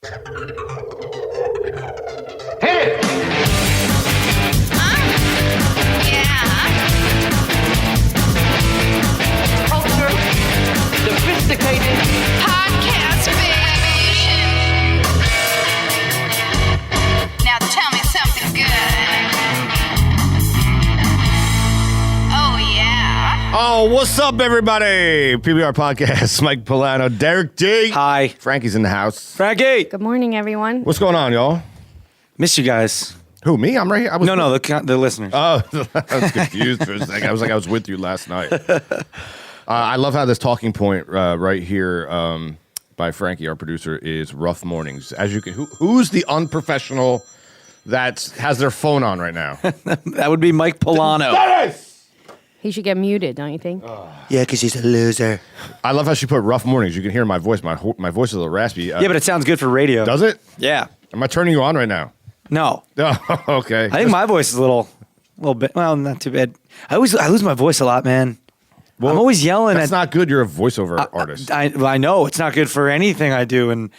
Hit it! Sophisticated podcast, baby. Now tell me something good. Oh, yeah. Oh, what's up, everybody? PBR Podcast, Mike Polano, Derek D. Hi. Frankie's in the house. Franki. Good morning, everyone. What's going on, y'all? Miss you guys. Who, me? I'm right here. No, the listeners. Oh, I was confused for a second. I was like, I was with you last night. I love how this talking point right here by Frankie, our producer, is rough mornings. As you can, who's the unprofessional that has their phone on right now? That would be Mike Polano. Dennis! He should get muted, don't you think? Yeah, because he's a loser. I love how she put rough mornings. You can hear my voice. My voice is a little raspy. Yeah, but it sounds good for radio. Does it? Yeah. Am I turning you on right now? No. Oh, okay. I think my voice is a little bit, well, not too bad. I lose my voice a lot, man. Well, I'm always yelling. That's not good. You're a voiceover artist. I know. It's not good for anything I do. And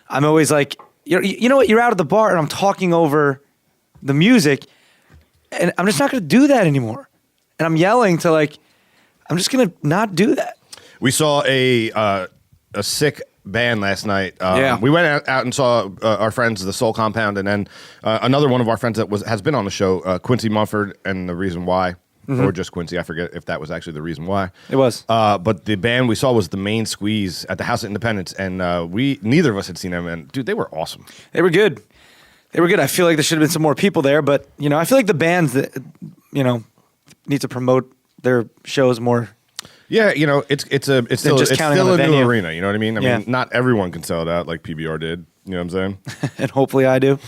I'm always like, you know what? You're out at the bar and I'm talking over the music. And I'm just not going to do that anymore. And I'm yelling to I'm just going to not do that. We saw a sick band last night. Yeah. We went out and saw our friends, the Soul Compound, and then another one of our friends that has been on the show, Quincy Mumford, and The Reason Why. Or just Quincy. I forget if that was actually the reason why. It was. But the band we saw was The Main Squeeze at the House of Independence, and neither of us had seen them. And dude, they were awesome. They were good. I feel like there should have been some more people there, but I feel like the bands that need to promote their shows more. Yeah, it's still just counting still on a the new venue. arena. You know what I mean? I Yeah. mean, not everyone can sell it out like PBR did. You know what I'm saying? And hopefully I do.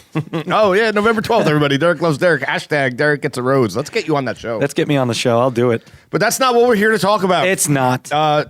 Oh yeah, November 12th, everybody. Derek loves Derek. Hashtag Derek gets a rose. Let's get you on that show. Let's get me on the show. I'll do it. But that's not what we're here to talk about. It's not.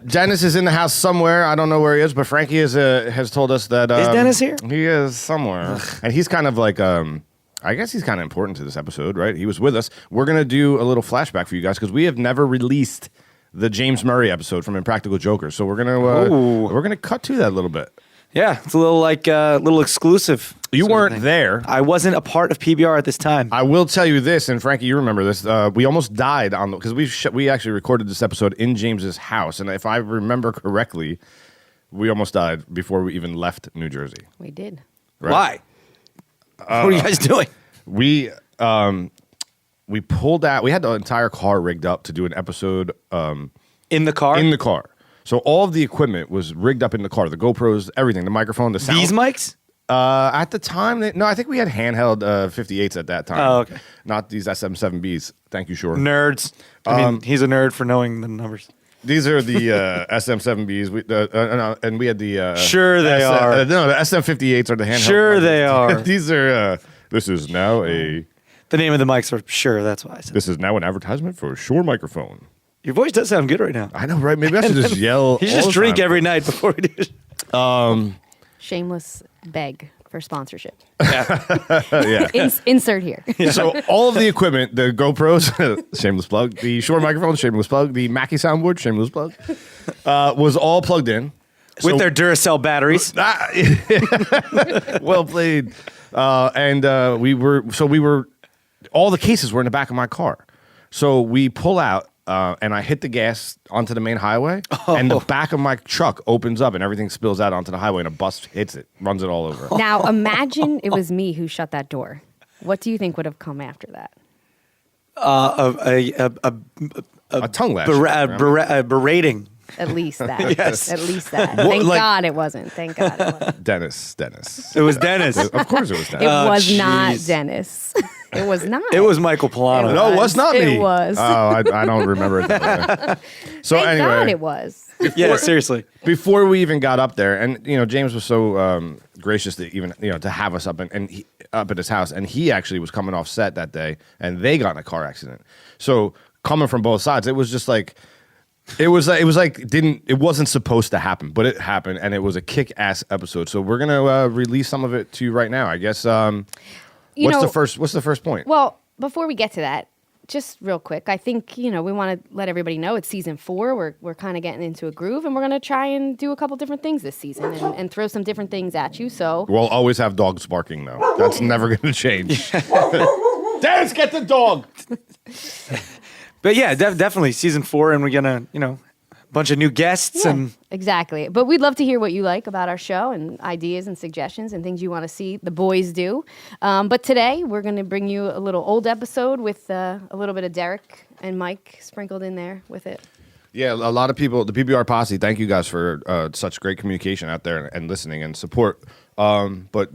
Dennis is in the house somewhere. I don't know where he is, but Frankie has told us that. Is Dennis here? He is somewhere. And he's kind of like, I guess he's kind of important to this episode, right? He was with us. We're going to do a little flashback for you guys because we have never released the James Murray episode from Impractical Jokers. So we're gonna cut to that a little bit. Yeah, it's a little little exclusive. You weren't there. I wasn't a part of PBR at this time. I will tell you this, and Frankie, you remember this. We almost died on because we actually recorded this episode in James's house, and if I remember correctly, we almost died before we even left New Jersey. We did. Right? Why? What are you guys doing? We pulled out. We had the entire car rigged up to do an episode In the car? in the car. So all of the equipment was rigged up in the car. The GoPros, everything, the microphone, the sound. These mics? At the time, no, I think we had handheld 58s at that time. Oh, okay. Not these SM7Bs. Thank you, Shore. Nerds. I mean, he's a nerd for knowing the numbers. These are the SM7Bs. And we had the... Sure they are. No, the SM58s are the handheld. Sure mics. they are. These are... this is now a... The name of the mics are sure, that's why I said. This is now an advertisement for a Shure microphone. Your voice does sound good right now. I know, right? Maybe I should just yell. You should all just the drink time. every night before we do it. Shameless beg for sponsorship. Yeah. Insert here. So all of the equipment, the GoPros, shameless plug, the Shure microphone, shameless plug, the Mackie soundboard, shameless plug, was all plugged in. With their Duracell batteries. Well played. And we were, all the cases were in the back of my car. So we pull out, and I hit the gas onto the main highway, and the back of my truck opens up, and everything spills out onto the highway, and a bus hits it, runs it all over. Now, imagine it was me who shut that door. What do you think would have come after that? A tongue lash. Berating. At least that. Yes. At least that. Thank God it wasn't. Thank God it wasn't. Dennis. It was Dennis. Of course it was It Dennis. was not jeez. Dennis. It was not. It was Michael Polano. No, it was not me. It was. Oh, I don't remember it that way. So Thank anyway. God it was. Yeah, seriously. Before we even got up there, and James was so gracious to even to have us up up at his house, and he actually was coming off set that day, and they got in a car accident. So coming from both sides, it was just like it wasn't supposed to happen, but it happened, and it was a kick-ass episode. So we're gonna release some of it to you right now, I guess. What's the first point? Well, before we get to that, just real quick, I think, we want to let everybody know it's season 4. We're kind of getting into a groove, and we're going to try and do a couple different things this season and throw some different things at you. So We'll always have dogs barking, though. That's never going to change. Darius, get the dog! But yeah, definitely season 4, and we're gonna, a bunch of new guests and exactly. But we'd love to hear what you like about our show and ideas and suggestions and things you want to see the boys do. But today we're going to bring you a little old episode with a little bit of Derek and Mike sprinkled in there with it. Yeah, a lot of people, the PBR posse, thank you guys for such great communication out there and listening and support. But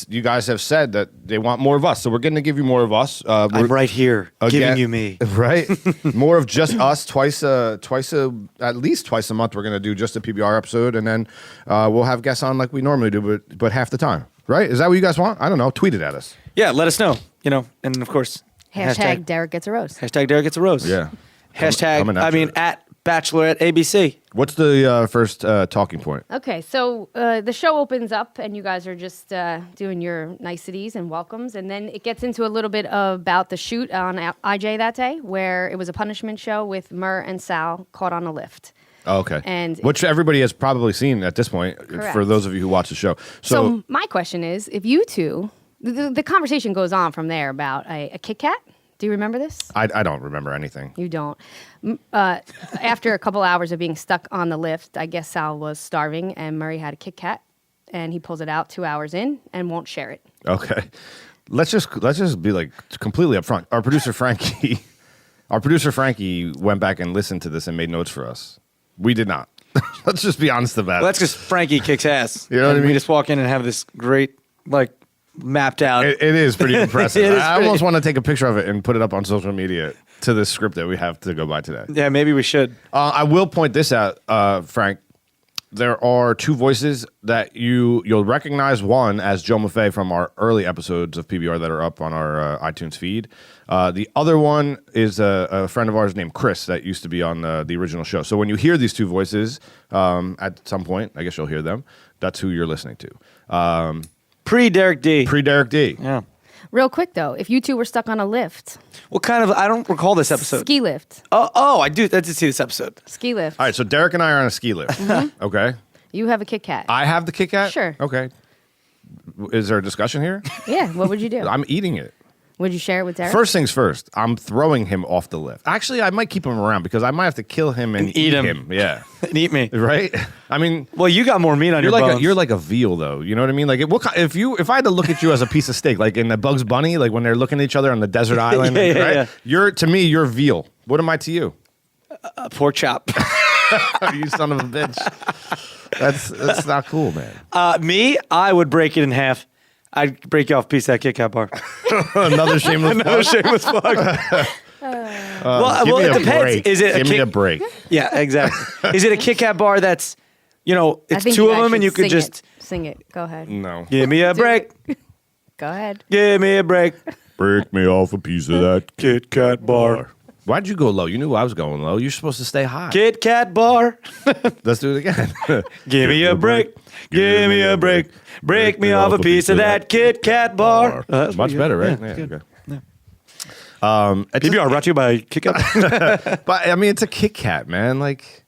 you guys have said that they want more of us, so we're going to give you more of us. I'm right here giving you me. Right? More of just us at least twice a month. We're going to do just a PBR episode, and then we'll have guests on like we normally do, but half the time. Right? Is that what you guys want? I don't know. Tweet it at us. Yeah, let us know. And of course, Hashtag Derek gets a rose. Hashtag Derek gets a rose. Yeah. Hashtag, at Bachelorette ABC. What's the first talking point? Okay, so the show opens up, and you guys are just doing your niceties and welcomes, and then it gets into a little bit about the shoot on IJ that day, where it was a punishment show with Murr and Sal caught on a lift. Oh, okay. And which everybody has probably seen at this point, Correct. for those of you who watch the show. So my question is, if you two, the conversation goes on from there about a Kit Kat. Do you remember this? I don't remember anything. You don't. After a couple hours of being stuck on the lift, I guess Sal was starving, and Murray had a Kit Kat, and he pulls it out 2 hours in and won't share it. Okay, let's just be like completely upfront. Our producer Franki went back and listened to this and made notes for us. We did not. Let's just be honest about it. Well, that's because Frankie kicks ass. You know what I mean? We just walk in and have this great, mapped out. It is pretty impressive. It is I pretty- almost want to take a picture of it and put it up on social media to this script that we have to go by today. Yeah, maybe we should. I will point this out, Frank. There are 2 voices that you'll recognize. One as Joe Maffei from our early episodes of PBR that are up on our iTunes feed. The other one is a friend of ours named Chris that used to be on the original show. So when you hear these 2 voices at some point, I guess you'll hear them. That's who you're listening to. Pre-Derek D. Pre-Derek D. Yeah. Real quick, though, if you two were stuck on a lift, What kind of? I don't recall this episode. ski lift, Oh, I do. I did see this episode. ski lift, All right, so Derek and I are on a ski lift. Okay. you have a Kit Kat. I have the Kit Kat? Sure. Okay. Is there a discussion here? Yeah, what would you do? I'm eating it. Would you share it with Derek? First things first, I'm throwing him off the lift. Actually, I might keep him around because I might have to kill him and eat him. Yeah. And eat me. Right? I mean, Well, you got more meat on your bones. you're like a veal, though. You know what I mean? Like, if I had to look at you as a piece of steak, like in the Bugs Bunny, like when they're looking at each other on the desert island, right? yeah. To me, you're veal. What am I to you? a pork chop. You son of a bitch. That's not cool, man. Me, I would break it in half. I'd break you off a piece of that Kit Kat bar. Another shameless Another shameless plug. Well, Give me it a depends. break. Is it Give me a break. Yeah, exactly. Is it a Kit Kat bar that's, I it's think 2 you of guys them and you should could sing just sing it. Go ahead. No. give me a Do break. it. Go ahead. Give me a break. Break me off a piece of that Kit Kat bar. Why'd you go low? You knew I was going low. You're supposed to stay high. Kit Kat bar. Let's do it again. Give me a break. Give me a break. Break me off a piece of that Kit Kat bar. That's Much pretty better, good. right? Yeah, good. Okay. PBR brought to you by Kit Kat. But I mean, it's a Kit Kat, man. Like,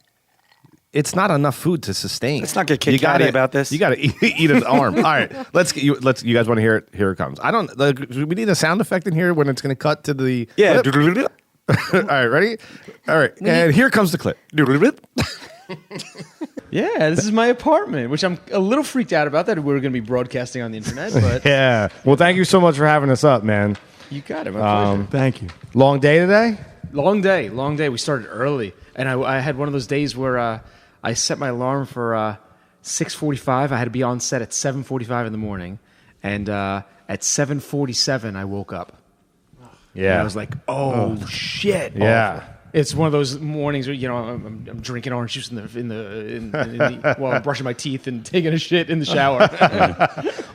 it's not enough food to sustain. Let's not get Kit You Katty gotta- about this. You got to eat an arm. All right, You guys want to hear it? Here it comes. I don't. We need a sound effect in here when it's going to cut to the. Yeah. clip. All right, ready? All right, and here comes the clip. Yeah, this is my apartment, which I'm a little freaked out about that we're going to be broadcasting on the internet, but Yeah. Well, thank you so much for having us up, man. you got it. My pleasure. Thank you. Long day today. Long day. We started early, and I had one of those days where I set my alarm for 6:45. I had to be on set at 7:45 in the morning, and at 7:47 I woke up. And Yeah. I was like, "Oh shit!" Yeah. It's one of those mornings where I'm drinking orange juice while I'm brushing my teeth and taking a shit in the shower,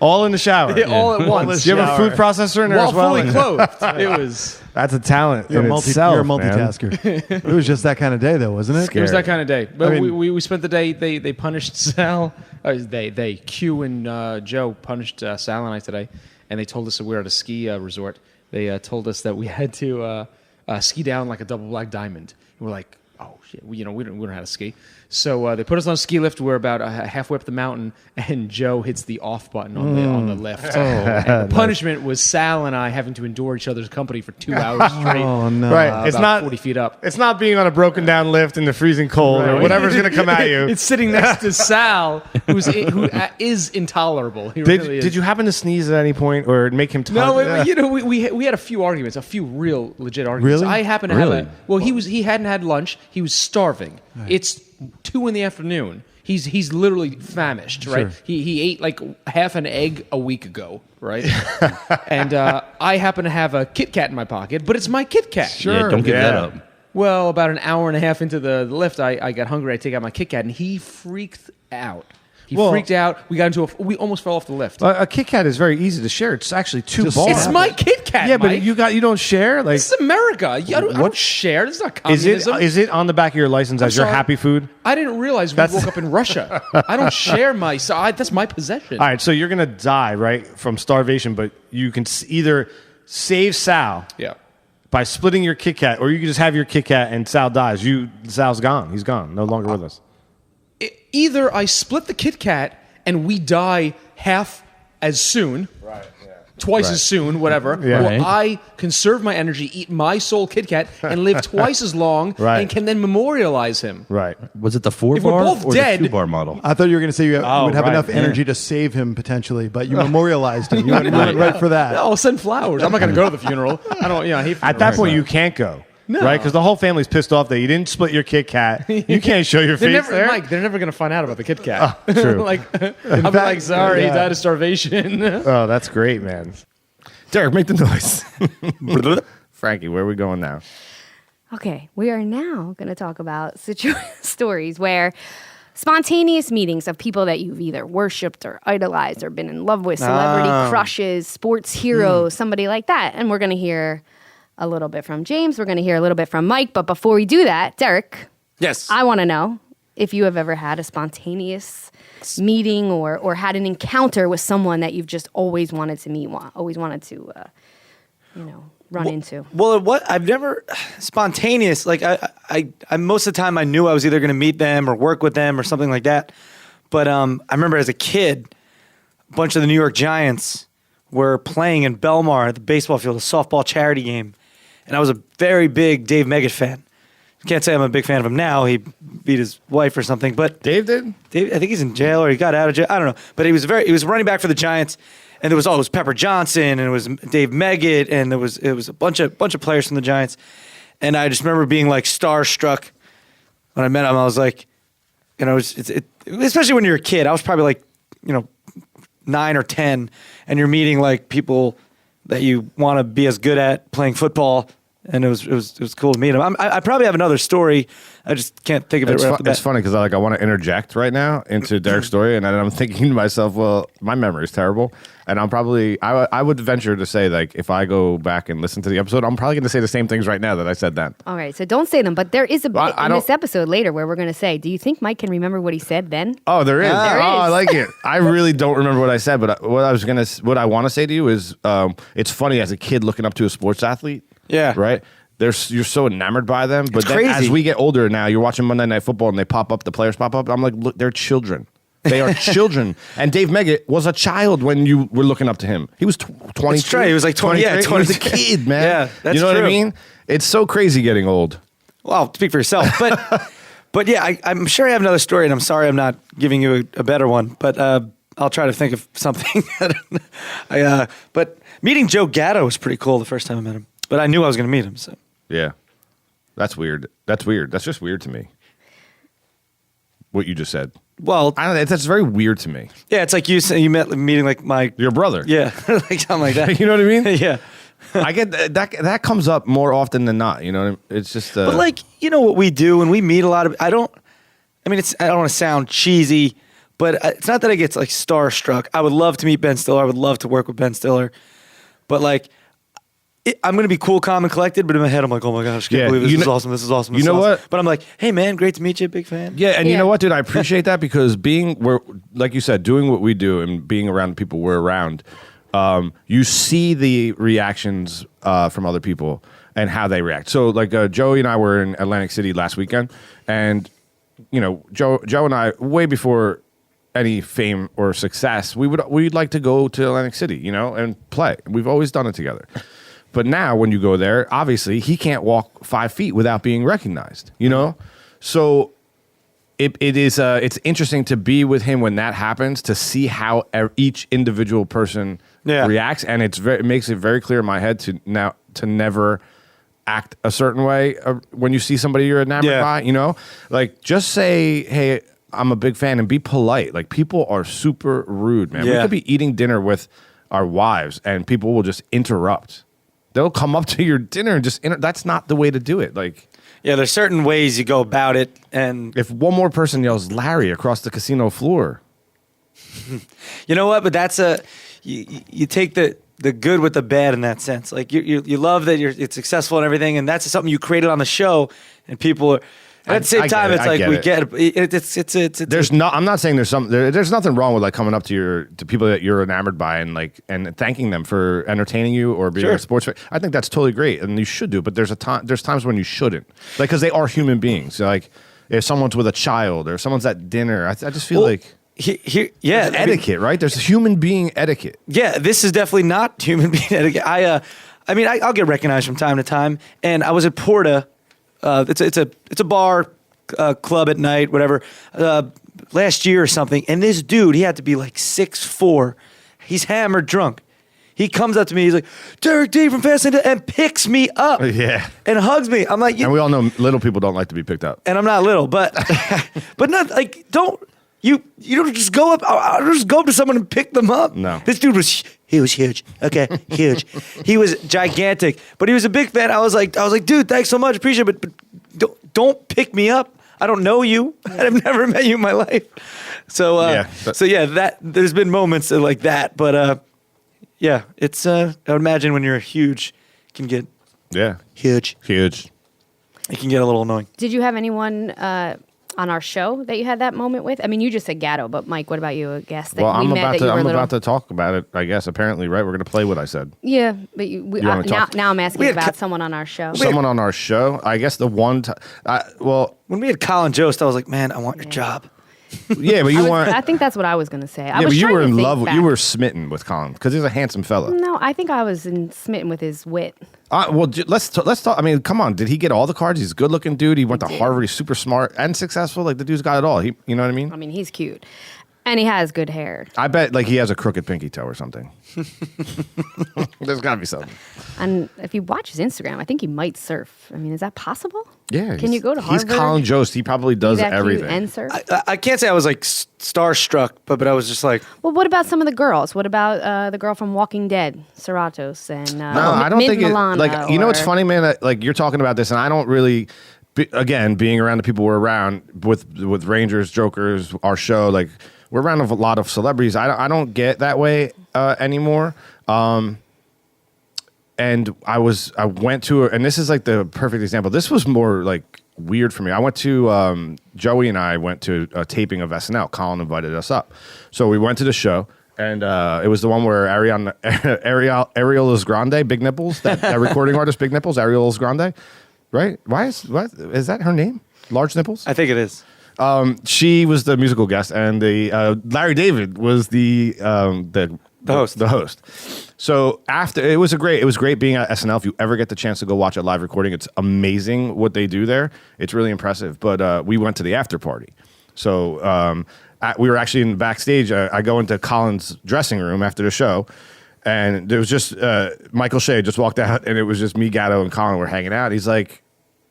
All in the shower. all at once. Do you have a food processor in there while as well? fully clothed. It was. That's a talent You're, in itself, you're a man. multitasker. It was just that kind of day, though, wasn't it? Scary. It was that kind of day. But I mean- we spent the day. They punished Sal. Q and Joe punished Sal and I today, and they told us that we were at a ski resort. They told us that we had to ski down like a double black diamond. And we're like, oh shit, we don't know how to ski. So they put us on a ski lift. We're about halfway up the mountain, and Joe hits the off button on the lift. And the punishment was Sal and I having to endure each other's company for 2 hours straight. Oh no! Right. It's about not 40 feet up. It's not being on a broken down lift in the freezing cold or whatever's going to come at you. It's sitting next to Sal, who is intolerable. He really is. Did you happen to sneeze at any point or make him? No, we had a few arguments, a few real legit arguments. Really? I happen to have he hadn't had lunch. He was starving. Right. It's 2 p.m. He's literally famished, right? Sure. He ate like half an egg a week ago, right? And I happen to have a Kit Kat in my pocket, but it's my Kit Kat. Sure. Yeah, don't give that up. Well, about an hour and a half into the lift, I got hungry. I take out my Kit Kat, and he freaked out. He freaked out. We almost fell off the lift. A Kit Kat is very easy to share. It's actually 2 balls. It's my Kit Kat. Yeah, Mike. but you don't share. Like, This is America. I don't share. This is not communism. is it on the back of your license as your sorry. happy food? I didn't realize we woke up in Russia. I don't share that's my possession. All right, so you're gonna die right from starvation, but you can either save Sal, by splitting your Kit Kat, or you can just have your Kit Kat and Sal dies. Sal's gone. He's gone. No longer with us. Either I split the Kit Kat and we die half as soon. Twice as soon, whatever. Yeah. Or I conserve my energy, eat my soul Kit Kat, and live twice as long, and can then memorialize him. Right. Was it the 4 If we're bar both or dead- the 2 bar model? I thought you were going to say you would have right, enough yeah. energy to save him potentially, but you memorialized him. You went right for that. No, I'll send flowers. I'm not going to go to the funeral. I don't. I hate funerals. At that point, you can't go. No. Right? Because the whole family's pissed off that you didn't split your Kit Kat. You can't show your face there. Mike, they're never going to find out about the Kit Kat. True. I'm like, sorry, he died of starvation. Oh, that's great, man. Derek, make the noise. Frankie, where are we going now? Okay, we are now going to talk about stories where spontaneous meetings of people that you've either worshipped or idolized or been in love with, celebrity crushes, sports heroes, somebody like that. And we're going to hear a little bit from James. We're going to hear a little bit from Mike. But before we do that, Derek, Yes. I want to know if you have ever had a spontaneous meeting or had an encounter with someone that you've just always wanted to meet, always wanted to, run into. Well, I've never spontaneous. Like I most of the time I knew I was either going to meet them or work with them or something like that. But I remember as a kid, a bunch of the New York Giants were playing in Belmar at the baseball field, a softball charity game, and I was a very big Dave Meggett fan. Can't say I'm a big fan of him now. He beat his wife or something, but Dave did? Dave, I think he's in jail or he got out of jail. I don't know, but he was running back for the Giants. And there was it was Pepper Johnson and it was Dave Meggett and it was a bunch of players from the Giants. And I just remember being like starstruck when I met him. I was like, especially when you're a kid. I was probably like, 9 or 10, and you're meeting like people that you want to be as good at playing football. And it was cool to meet him. I probably have another story. I just can't think of it right off the bat. It's funny because I want to interject right now into Derek's story, and then I'm thinking to myself, well, my memory is terrible, and I would venture to say, like, if I go back and listen to the episode, I'm probably going to say the same things right now that I said then. All right, so don't say them, but there is a bit in this episode later where we're going to say, do you think Mike can remember what he said then? Oh, there is. There is. I like it. I really don't remember what I said, but what I want to say to you is, it's funny as a kid looking up to a sports athlete. Yeah. Right. You're so enamored by them, but It's then crazy. as we get older now, you're watching Monday Night Football and the players pop up. I'm like, look, they're children. They are children. And Dave Meggett was a child when you were looking up to him. He was 20. That's right. He was like 20. Yeah, 20. He was a kid, man. Yeah, that's you know what I true. mean? It's so crazy getting old. Well, speak for yourself. But yeah, I'm sure I have another story, and I'm sorry I'm not giving you a better one. But I'll try to think of something. But meeting Joe Gatto was pretty cool the first time I met him. But I knew I was going to meet him. So Yeah. That's weird. That's just weird to me. What you just said. well, I don't know. That's very weird to me. yeah, it's like you met meeting like my Your brother. yeah, like something like that. You know what I mean? Yeah. I get that comes up more often than not. You know what I mean? It's just. But like, what we do and we meet a lot of, I don't want to sound cheesy, but it's not that I get like starstruck. I would love to meet Ben Stiller. I would love to work with Ben Stiller. But like, I'm going to be cool, calm, and collected, but in my head, I'm like, oh my gosh, I can't believe this is awesome. This is awesome. You know what? But I'm like, hey man, great to meet you, big fan. Yeah, and you Yeah. know what, dude? I appreciate that because we're like you said, doing what we do and being around the people we're around, you see the reactions from other people. and how they react. So like Joey and I were in Atlantic City last weekend, and Joe and I, way before any fame or success, we'd like to go to Atlantic City, and play. We've always done it together. But now when you go there, obviously he can't walk 5 feet without being recognized, So it's interesting to be with him when that happens, to see how each individual person reacts, and it makes it very clear in my head to never act a certain way when you see somebody you're enamored by. Like just say, hey, I'm a big fan, and be polite. Like people are super rude, man. We could be eating dinner with our wives, and people will just interrupt. They'll come up to your dinner and just that's not the way to do it. Like. Yeah, there's certain ways you go about it, and if one more person yells Larry across the casino floor, you know what? But that's you take the good with the bad in that sense. Like you love that it's successful and everything, and that's something you created on the show, and people are. At the same time, it's like we get it. It's. I'm not saying there's nothing wrong with like coming up to people that you're enamored by and thanking them for entertaining you or being a sports fan. I think that's totally great, and you should do. But there's times when you shouldn't, like because they are human beings. So, like if someone's with a child or somesone's at dinner, I just feel like. There's etiquette, right? There's human being etiquette. Yeah, this is definitely not human being etiquette. I'll get recognized from time to time, and I was at Porta. It's a bar, club at night, whatever. Last year or something, and this dude, he had to be like 6'4". He's hammered drunk. He comes up to me, he's like, Derek D from Fast and picks me up. Yeah. And hugs me. I'm like, and we all know little people don't like to be picked up. And I'm not little, but not like you don't just go up. I'll just go up to someone and pick them up. No. This dude was huge. Okay, huge. He was gigantic, but he was a big fan. I was like, dude, thanks so much, appreciate it, but don't pick me up. I don't know you. I've never met you in my life. So that there's been moments like that, but it's I would imagine when you're huge, it can get huge. It can get a little annoying. Did you have anyone on our show that you had that moment with? I mean, you just said Gatto, but Mike, what about you? A guest that I'm met that you were I'm little? about to talk about it, I guess, apparently, right? We're going to play what I said. Yeah, but now I'm asking had about someone on our show. Someone on our show? I guess the one when we had Colin Jost, I was like, man, I want your job. Yeah, but I think that's what I was going to say. Yeah, but you were in love. You were smitten with Colin because he's a handsome fella. No, I think I was smitten with his wit. Let's talk. I mean, come on. Did he get all the cards? He's a good-looking dude. He went to Harvard. He's super smart and successful. Like the dude's got it all. You know what I mean? I mean, he's cute, and he has good hair. I bet he has a crooked pinky toe or something. There's got to be something. And if you watch his Instagram, I think he might surf. I mean, is that possible? Yeah. Can you go to Harvard? He's Colin Jost. He probably does everything. And surf? I can't say I was like starstruck, but I was just like. Well, what about some of the girls? What about the girl from Walking Dead, Seratos, and no, I don't Mint think Milana, like you know what's funny, man? Like you're talking about this, and I don't really. Again, being around the people we're around with Rangers, Jokers, our show, like we're around a lot of celebrities. I don't get that way anymore. And I went to, and this is like the perfect example. This was more like weird for me. I went to, Joey and I went to a taping of SNL. Colin invited us up. So we went to the show, and it was the one where Ariel Grande, Big Nipples, that recording artist, Big Nipples, Ariel Grande, right? Is that her name? Large Nipples? I think it is. She was the musical guest, and the Larry David was the host. The host. So after it was great being at SNL. If you ever get the chance to go watch a live recording, it's amazing what they do there. It's really impressive. But we went to the after party. So we were actually in backstage. I go into Colin's dressing room after the show, and there was just Michael Shea just walked out, and it was just me, Gatto, and Colin were hanging out. He's like,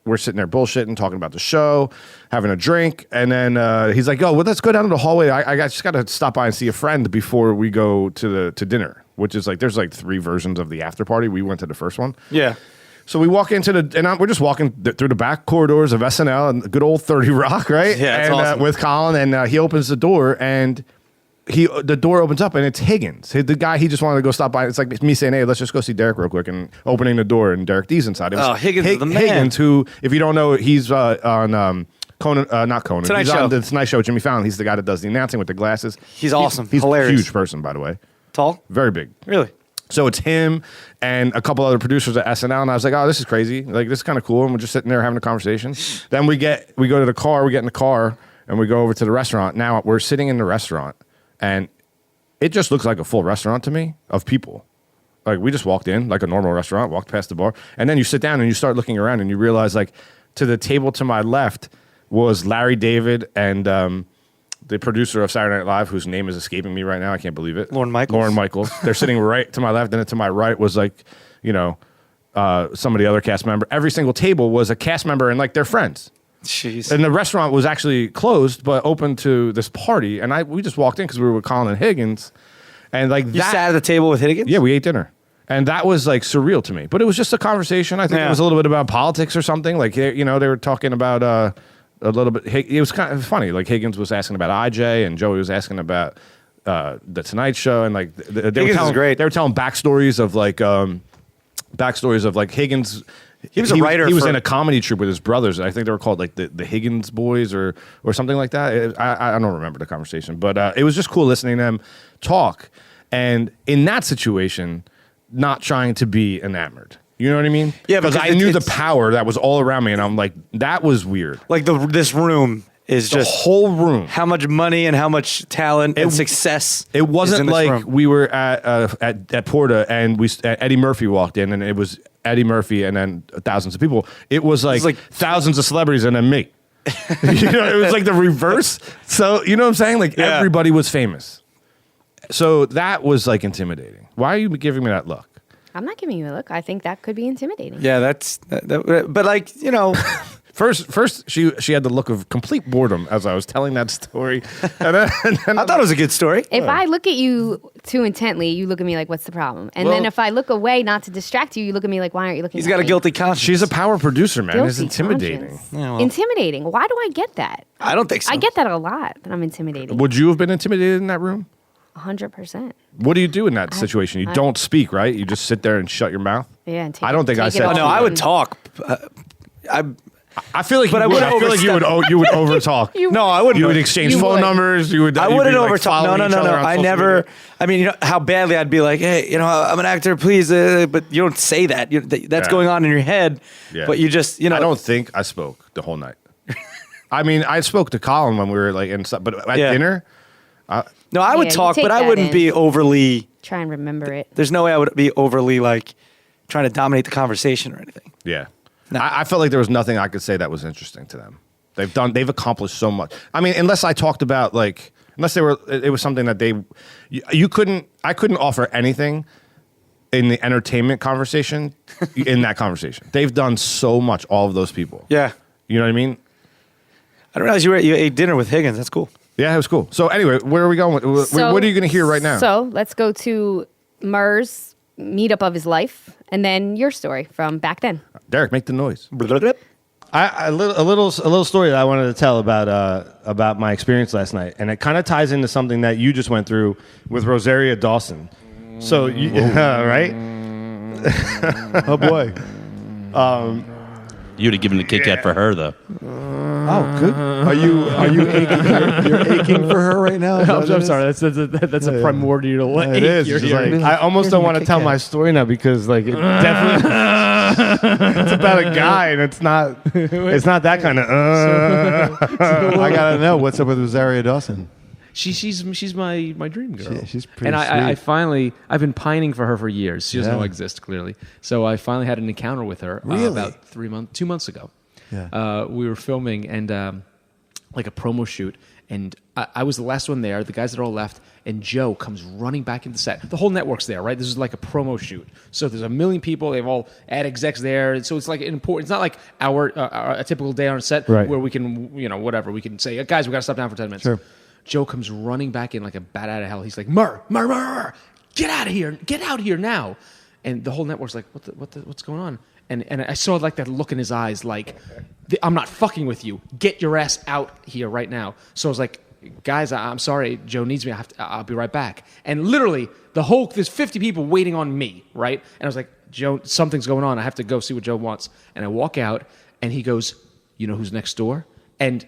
we're sitting there bullshitting, talking about the show, having a drink, and then he's like, "Oh, well, let's go down to the hallway. I just got to stop by and see a friend before we go to dinner." Which is like, there's like 3 versions of the after party. We went to the first one. Yeah. So we walk into we're just walking through the back corridors of SNL and good old 30 Rock, right? Yeah, that's and awesome. With Colin, and he opens the door, and the door opens up, and it's Higgins, the guy he just wanted to go stop by. It's like me saying, "Hey, let's just go see Derek real quick," and opening the door, and Derek D's inside. Higgins is the man. Higgins, who, if you don't know, he's on Conan, not Conan. Tonight he's Show. on the Tonight Show. Jimmy Fallon. He's the guy that does the announcing with the glasses. He's awesome. He's Hilarious. a huge person, by the way. Tall? Very big. Really? So it's him and a couple other producers at SNL, and I was like, oh, this is crazy. Like, this is kind of cool. And we're just sitting there having a conversation. Then we go to the car, we get in the car, and we go over to the restaurant. Now we're sitting in the restaurant, and it just looks like a full restaurant to me of people. Like, we just walked in like a normal restaurant, walked past the bar, and then you sit down and you start looking around and you realize, like, to the table to my left was Larry David and the producer of Saturday Night Live, whose name is escaping me right now. I can't believe it. Lorne Michaels. Lorne Michaels. They're sitting right to my left, and then to my right was, like, you know, some of the other cast member. Every single table was a cast member and, like, their friends. Jeez. And the restaurant was actually closed, but open to this party. And we just walked in because we were with Colin and Higgins. And, like, You sat at the table with Higgins? Yeah, we ate dinner. And that was, like, surreal to me. But it was just a conversation. I think it was a little bit about politics or something. Like, you know, they were talking about a little bit. It was kind of funny. Like, Higgins was asking about IJ, and Joey was asking about the Tonight Show. And, like, they were telling, great. They were telling backstories of, like, Higgins. He was a writer. He was in a comedy troupe with his brothers. I think they were called, like, the Higgins Boys or something like that. I don't remember the conversation. But it was just cool listening to them talk. And in that situation, not trying to be enamored. You know what I mean? Yeah, because I knew the power that was all around me, and I'm like, that was weird. Like, this room is The just whole room. how much money and how much talent and success. It wasn't is in this like room. we were at Porta and Eddie Murphy walked in, and it was Eddie Murphy and then thousands of people. It was like thousands of celebrities and then me. You know, it was like the reverse. So, you know what I'm saying? Like, everybody was famous. So that was, like, intimidating. Why are you giving me that look? I'm not giving you a look. I think that could be intimidating. Yeah, but, like, you know. First, she had the look of complete boredom as I was telling that story. And then I thought it was a good story. If I look at you too intently, you look at me like, what's the problem? And then if I look away not to distract you, you look at me like, why aren't you looking He's at got a me? guilty conscience. she's a power producer, man. It's Guilty intimidating. conscience. Yeah, well. Intimidating. Why do I get that? I don't think so. I get that a lot, that I'm intimidating. Would you have been intimidated in that room? 100%. What do you do in that situation? You don't speak, right? You just sit there and shut your mouth? Yeah, and take I don't think take I it said all that. No, I would in. talk. I feel like But you I would. wouldn't I feel like you would. You would over talk. No, I wouldn't. You would exchange You phone would. numbers. You would. I you'd wouldn't be, like, over talk. following No. each other on I social never. media. I mean, you know how badly I'd be like, hey, you know, I'm an actor, please. But you don't say that. That's Yeah. going on in your head. Yeah. But you just, you know. I don't think I spoke the whole night. I mean, I spoke to Colin when we were like in, but at dinner. No, I would Yeah, you talk, take but I that wouldn't in. be overly. Try and remember it. There's no way I would be overly like trying to dominate the conversation or anything. Yeah. No. I felt like there was nothing I could say that was interesting to them. They've accomplished so much. I mean, unless I talked about, like, unless it was something that I couldn't offer anything in the entertainment conversation in that conversation. They've done so much, all of those people. Yeah. You know what I mean? I didn't realize you ate dinner with Higgins. That's cool. Yeah, it was cool. So anyway, where are we going? What are you going to hear right now? So let's go to Murr's meetup of his life, and then your story from back then. Derek, make the noise. A little story that I wanted to tell about my experience last night, and it kind of ties into something that you just went through with Rosaria Dawson. So, right? Oh boy. You'd have given a Kit Kat for her, though. Oh, good. Are you aching? You're aching for her right now? I'm sorry. That's a primordial. It is. You're It's just hearing. I almost don't want to tell my story now because, like, it definitely it's about a guy, and it's not that kind of. I gotta know what's up with Rosaria Dawson. She's my dream girl. She's pretty And I sweet. finally, I've been pining for her for years. She doesn't Yeah. know I exist, clearly. So I finally had an encounter with her Really? about 2 months ago. Yeah. We were filming and like a promo shoot, and I was the last one there. The guys that are all left, and Joe comes running back into the set. The whole network's there, right? This is like a promo shoot. So there's a million people. They have all ad execs there. So it's like important. It's not like a typical day on a set Right. where we can, whatever. We can say, guys, we got to stop down for 10 minutes. Sure. Joe comes running back in like a bat out of hell. He's like, Mur, get out of here. Get out of here now. And the whole network's like, what's going on? And I saw like that look in his eyes, like, I'm not fucking with you. Get your ass out here right now. So I was like, guys, I'm sorry. Joe needs me. I'll be right back. And literally there's 50 people waiting on me, right? And I was like, Joe, something's going on. I have to go see what Joe wants. And I walk out and he goes, you know who's next door? And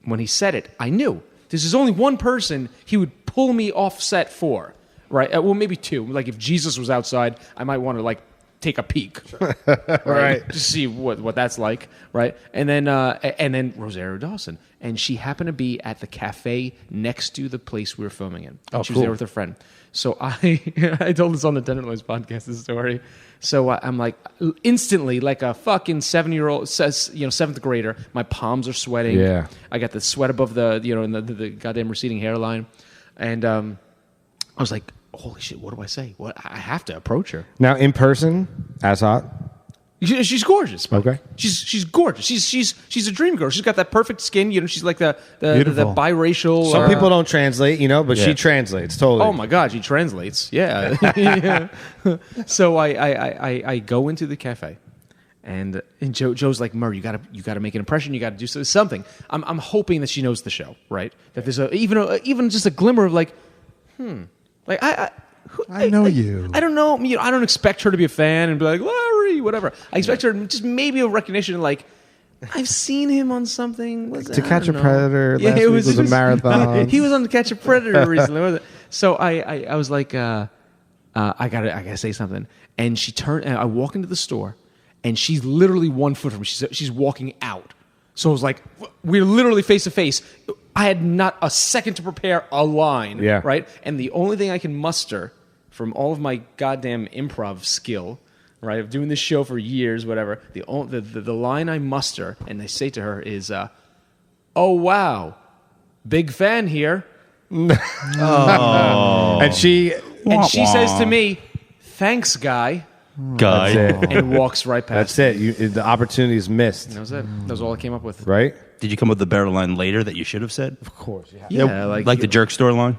when he said it, I knew. This is only one person he would pull me off set for. right? Well, maybe 2. Like if Jesus was outside, I might want to like take a peek, Right. to see what that's like, right? And then Rosario Dawson, and she happened to be at the cafe next to the place we were filming in. Oh, She was there with her friend. So I told this on the Tender Noise podcast, this story. So I'm like, instantly, like a fucking 7-year-old, says, 7th grader, my palms are sweating. Yeah. I got the sweat above the, in the goddamn receding hairline. And I was like, holy shit, what do I say? What, I have to approach her. Now, in person, as hot. She's gorgeous. Mike. Okay. She's gorgeous. She's a dream girl. She's got that perfect skin. She's like the Beautiful. biracial. Some people don't translate, but she translates totally. Oh my God, she translates. Yeah. Yeah. So I go into the cafe, and Joe's like, Murray, you gotta make an impression. You gotta do something. I'm hoping that she knows the show, right? That there's even just a glimmer of like, like I know you. I don't know. I don't expect her to be a fan and be like, Larry, whatever. I expect her just maybe a recognition, like, I've seen him on something. To Catch a Predator. Last week was a marathon. He was on To Catch a Predator recently. Wasn't it? So I was like, I gotta say something. And she turned, and I walk into the store, and she's literally 1 foot from me. She's walking out. So I was like, we're literally face to face. I had not a second to prepare a line. Yeah. Right. And the only thing I can muster from all of my goddamn improv skill, right, of doing this show for years, whatever, the line I muster and I say to her is, oh, wow, big fan here. Oh. And she says to me, thanks, guy. That's it. And walks right past. That's it. The opportunity is missed. That was it. That was all I came up with. Right? Did you come up with the better line later that you should have said? Of course. Yeah, like the jerk store line?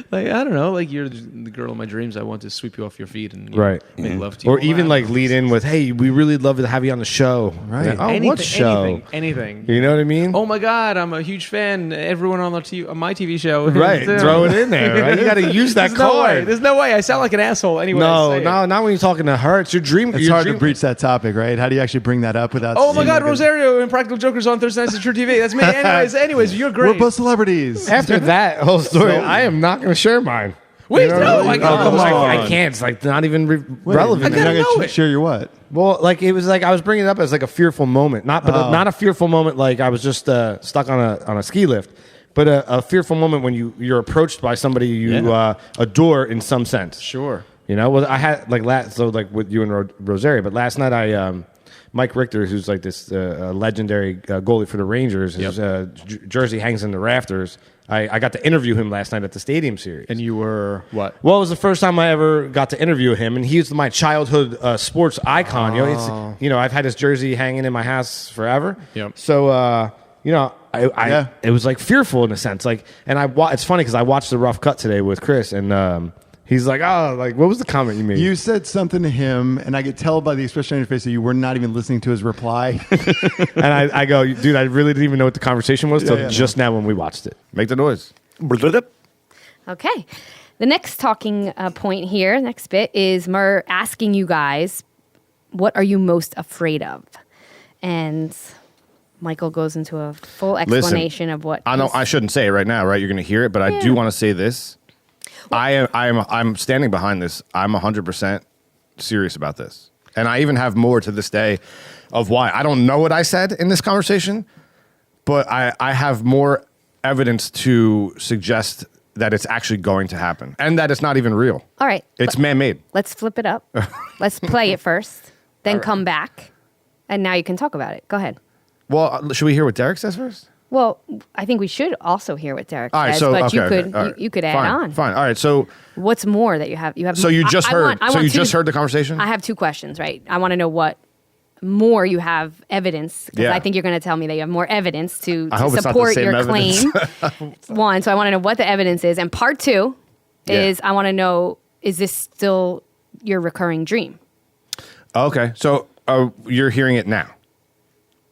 Like, I don't know, like you're the girl of my dreams. I want to sweep you off your feet and make love to you. Or even like lead in with, hey, we really love to have you on the show. Right. Like, oh, what show? Anything. You know what I mean? Oh my God, I'm a huge fan. Everyone on my TV show. Right. Throw it in there. Right? You got to use that card. There's no way. I sound like an asshole anyway. No, not when you're talking to her. It's your dream. It's hard to breach that topic, right? How do you actually bring that up without? Oh my God, like Rosario, Impractical Jokers on Thursday nights at truTV. That's me. Anyways, you're great. We're both celebrities. After that whole story, I am not going to share mine. Wait, You know no, what I mean? come on. I can't. It's like not even Wait, relevant. You're not gotta know gonna it. share your what? Well, like it was like I was bringing it up as like a fearful moment, not a fearful moment like I was just stuck on a ski lift, but a fearful moment when you're approached by somebody you adore in some sense. Sure. Well, I had like with you and Rosario, but last night Mike Richter, who's like this legendary goalie for the Rangers, his jersey hangs in the rafters. I got to interview him last night at the Stadium Series. And you were what? Well, it was the first time I ever got to interview him, and he's my childhood sports icon. I've had his jersey hanging in my house forever. Yep. So, it was like fearful in a sense. Like, and it's funny because I watched the Rough Cut today with Chris, and he's like, what was the comment you made? You said something to him, and I could tell by the expression on your face that you were not even listening to his reply. And I go, dude, I really didn't even know what the conversation was till just now when we watched it. Make the noise. Okay. The next talking point here, next bit, is Mur asking you guys, what are you most afraid of? And Michael goes into a full explanation of what. I know I shouldn't say it right now, right? You're going to hear it, but I do want to say this. I'm standing behind this. I'm 100% serious about this. And I even have more to this day of why. I don't know what I said in this conversation, but I have more evidence to suggest that it's actually going to happen and that it's not even real. All right. It's man-made. Let's flip it up. Let's play it first, then come back, and now you can talk about it. Go ahead. Well, should we hear what Derek says first? Well, I think we should also hear what Derek All right, says, so, but okay, you could add fine, on. Fine. All right. So what's more that you have? You have. So you just heard. I want just heard the conversation. I have two questions, right? I want to know what more you have evidence, because I think you're going to tell me that you have more evidence to support your claim. One, so I want to know what the evidence is, and part two is I want to know, is this still your recurring dream? Okay, so you're hearing it now,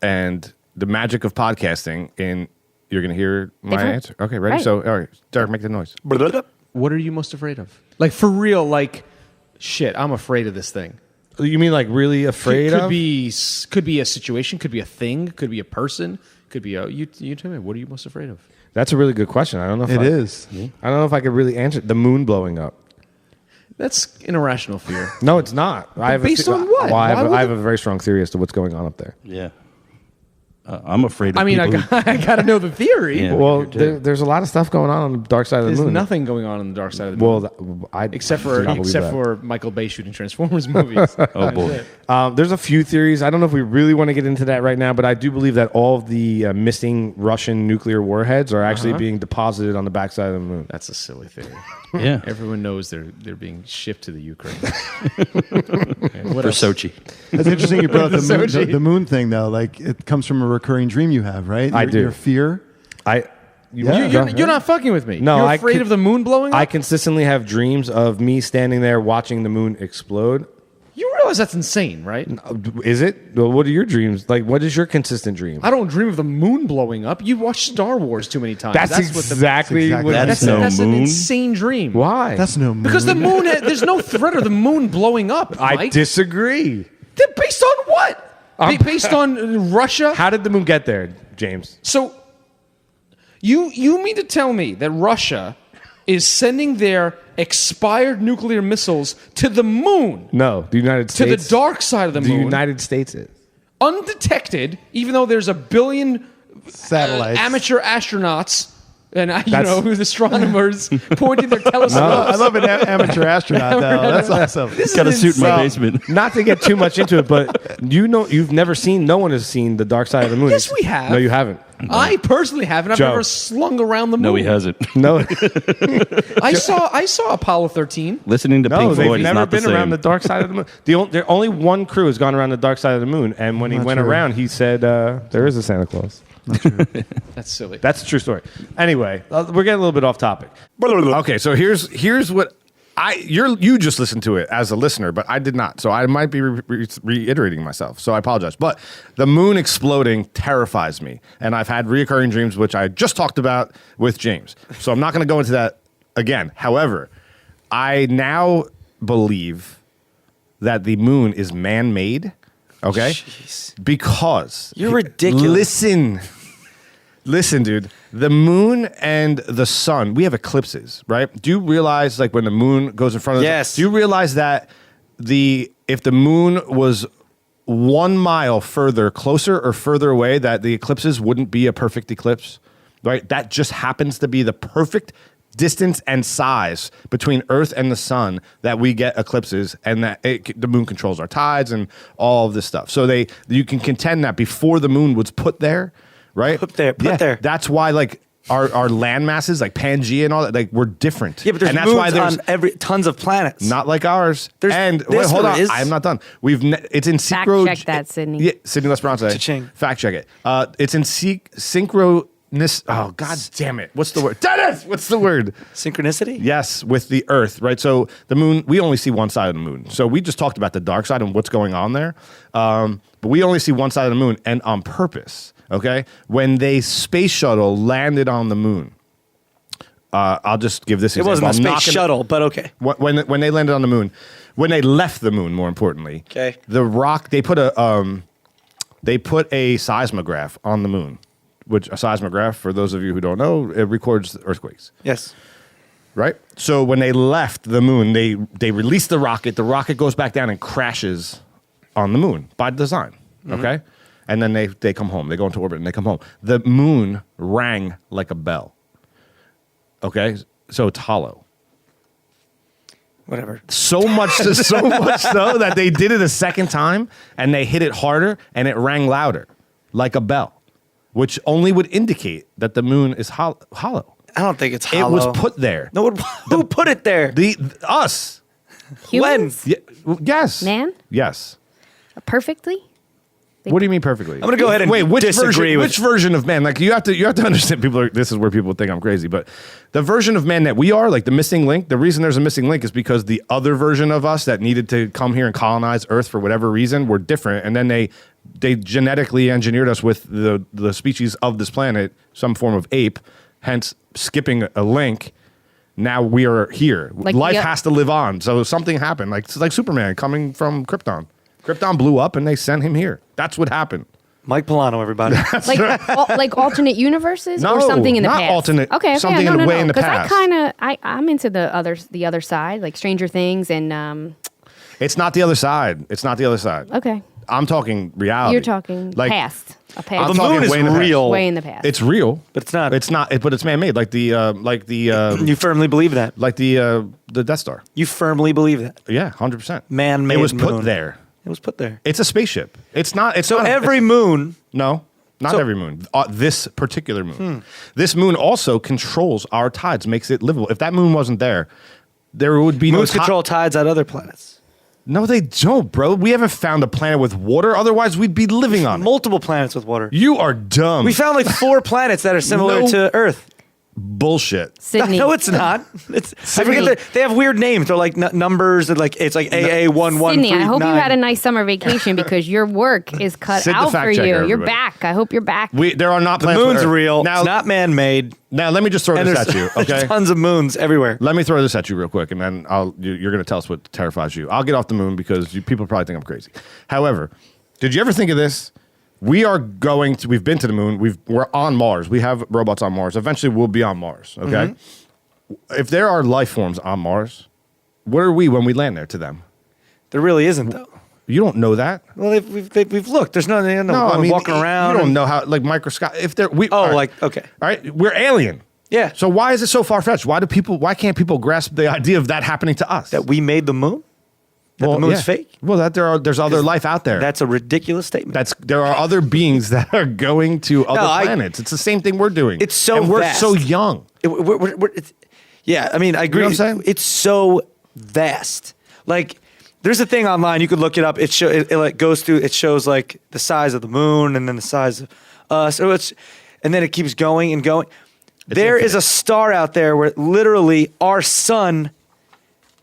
and the magic of podcasting, and you're going to hear my answer. Okay, ready? Right. So, all right, Derek, make the noise. What are you most afraid of? Like, for real, like, shit, I'm afraid of this thing. You mean like really afraid could of? Could be a situation, could be a thing, could be a person, could be a... You tell me, what are you most afraid of? That's a really good question. I don't know if It is. I don't know if I could really answer it. The moon blowing up. That's an irrational fear. No, it's not. based on what? Well, I Why have a very strong theory as to what's going on up there. Yeah. I'm afraid of I mean, people who- I got to know the theory. Yeah. Well, me too. there's a lot of stuff going on the dark side of There's the moon. nothing going on the dark side of the moon. Well, I except do not believe for that. Michael Bay shooting Transformers movies. Oh, boy. There's a few theories. I don't know if we really want to get into that right now, but I do believe that all of the missing Russian nuclear warheads are actually being deposited on the backside of the moon. That's a silly theory. Yeah. Everyone knows they're being shipped to the Ukraine. For Sochi. That's interesting you brought up So the cheap. moon thing, though. Like, it comes from a recurring dream you have, right? I do. Your fear. You're not fucking with me. No, you're I afraid could- of the moon blowing up? I consistently have dreams of me standing there watching the moon explode. You realize that's insane, right? Is it? Well, what are your dreams? Like, what is your consistent dream? I don't dream of the moon blowing up. You watch Star Wars too many times. That's exactly That's what exactly- That's That's no an moon. insane dream. Why? That's no moon. Because the moon, there's no threat of the moon blowing up. I Mike. disagree. Based on what? Based on Russia? How did the moon get there, James? So, you mean to tell me that Russia is sending their expired nuclear missiles to the moon, No, the United to States. the dark side of the The moon, United States is. undetected, even though there's a billion Satellites. amateur astronauts and That's- astronomers pointing their telescopes. I love an amateur astronaut, though. That's awesome. This Got a is suit in my insane. basement. Not to get too much into it, but you've never seen. No one has seen the dark side of the moon. Yes, we have. No, you haven't. I personally haven't. I've Joe. never slung around the moon. No, he hasn't. No, I saw Apollo 13. Listening to no, Pink they've Floyd is never not the been same. around the dark side of the moon. Only one crew has gone around the dark side of the moon, and when he Not went true. around, he said, "There is a Santa Claus." That's silly. That's a true story. Anyway, we're getting a little bit off topic. Okay, so here's what you just listened to it as a listener, but I did not. So I might be reiterating myself. So I apologize. But the moon exploding terrifies me, and I've had reoccurring dreams, which I just talked about with James. So I'm not going to go into that again. However, I now believe that the moon is man-made. Okay, Jeez. because You're ridiculous. Listen, dude. The moon and the sun, we have eclipses, right? Do you realize, like, when the moon goes in front of Yes. do you realize that if the moon was 1 mile closer or further away, that the eclipses wouldn't be a perfect eclipse, right? That just happens to be the perfect distance and size between Earth and the sun that we get eclipses, and that the moon controls our tides and all of this stuff. So you can contend that before the moon was put there, right? Put there. That's why, like, our land masses, like Pangea and all that, like, we're different. Yeah, but there's and that's moons why there's on tons of planets. not like ours. There's- Wait, yes, hold there on. is. I am not done. It's in Fact synchro. check that, Sydney. Yeah, Sydney Lesperance. Cha-ching. Fact check it. It's in synchronous. Oh, god damn it! What's the word? Dennis, what's the word? Synchronicity? Yes, with the Earth, right? So the moon, we only see one side of the moon. So we just talked about the dark side and what's going on there, but we only see one side of the moon, and on purpose. Okay, when they space shuttle landed on the moon, I'll just give this. It wasn't a example. I'm space not gonna- shuttle, but okay. when they landed on the moon, when they left the moon, more importantly, Okay. the rock they put a seismograph on the moon, which a seismograph, for those of you who don't know, it records earthquakes, Yes. right? So when they left the moon, they released the rocket. The rocket goes back down and crashes on the moon by design. Okay, and then they come home. They go into orbit and they come home. The moon rang like a bell. Okay, so it's hollow. Whatever. So much so that they did it a second time and they hit it harder and it rang louder, like a bell, which only would indicate that the moon is hollow. I don't think it's It hollow. was put there. No, who put it there? Us. Humans? Yes. Man? Yes. Perfectly? What do you mean perfectly? I'm gonna go ahead and wait. Which disagree with- which version of man? Like you have to understand. This is where people think I'm crazy. But the version of man that we are, like the missing link. The reason there's a missing link is because the other version of us that needed to come here and colonize Earth for whatever reason were different, and then they genetically engineered us with the species of this planet, some form of ape. Hence, skipping a link. Now we are here. Like Life the- has to live on. So something happened. Like Superman coming from Krypton. Krypton blew up and they sent him here. That's what happened. Mike Polano, everybody. like alternate universes No, or something in the not past? alternate, Okay, something in the way in the past. Because I'm into the other side, like Stranger Things and It's not the other side. It's not the other side. okay. I'm talking reality. You're talking past. A past. I'm The talking moon is way in the past. real. way in the past. It's real, But it's not. It's not. But it's man-made, like the You firmly believe that. the Death Star. You firmly believe that. Yeah, 100%. Man-made It was put moon. there. It was put there. It's a spaceship. It's not. It's So not, every moon. no, not So- every moon. This particular moon. This moon also controls our tides, makes it livable. If that moon wasn't there, there would be Moons no control tides on other planets. No, they don't, bro. We haven't found a planet with water. Otherwise, we'd be living on it. Multiple planets with water. You are dumb. We found like 4 planets that are similar No. to Earth. bullshit. Sydney. No, it's not. It's I forget Sydney. that they have weird names. They're like numbers. That like it's like AA1139. Sydney, I hope you had a nice summer vacation because your work is cut Sid the out fact for checker, you. You're everybody. back. I hope you're back. There are not The planets. moon's with Earth. real. Now, It's not man-made. now let me just throw And this there's, at you. Okay. there's tons of moons everywhere. Let me throw this at you real quick, and then you're going to tell us what terrifies you. I'll get off the moon because people probably think I'm crazy. However, did you ever think of this? We've been to the moon. We're on Mars. We have robots on Mars. Eventually, we'll be on Mars. Okay. If there are life forms on Mars, what are we when we land there to them? There really isn't though. You don't know that. Well, we've looked. There's no walking around. You don't know how microscopic. If they're Oh, all right. like okay. All right, we're alien. Yeah. So why is it so far fetched? Why can't people grasp the idea of that happening to us? That we made the moon. That the moon's fake. Well, there's other life out there. That's a ridiculous statement. There are other beings that are going to other I- planets. It's the same thing we're doing. It's so and we're vast. so young. Yeah, I mean, I agree. You know what I'm saying? It's so vast. Like, there's a thing online. You could look it up. It like goes through. It shows like the size of the moon and then the size of us. And then it keeps going and going. There is a star out there where literally our sun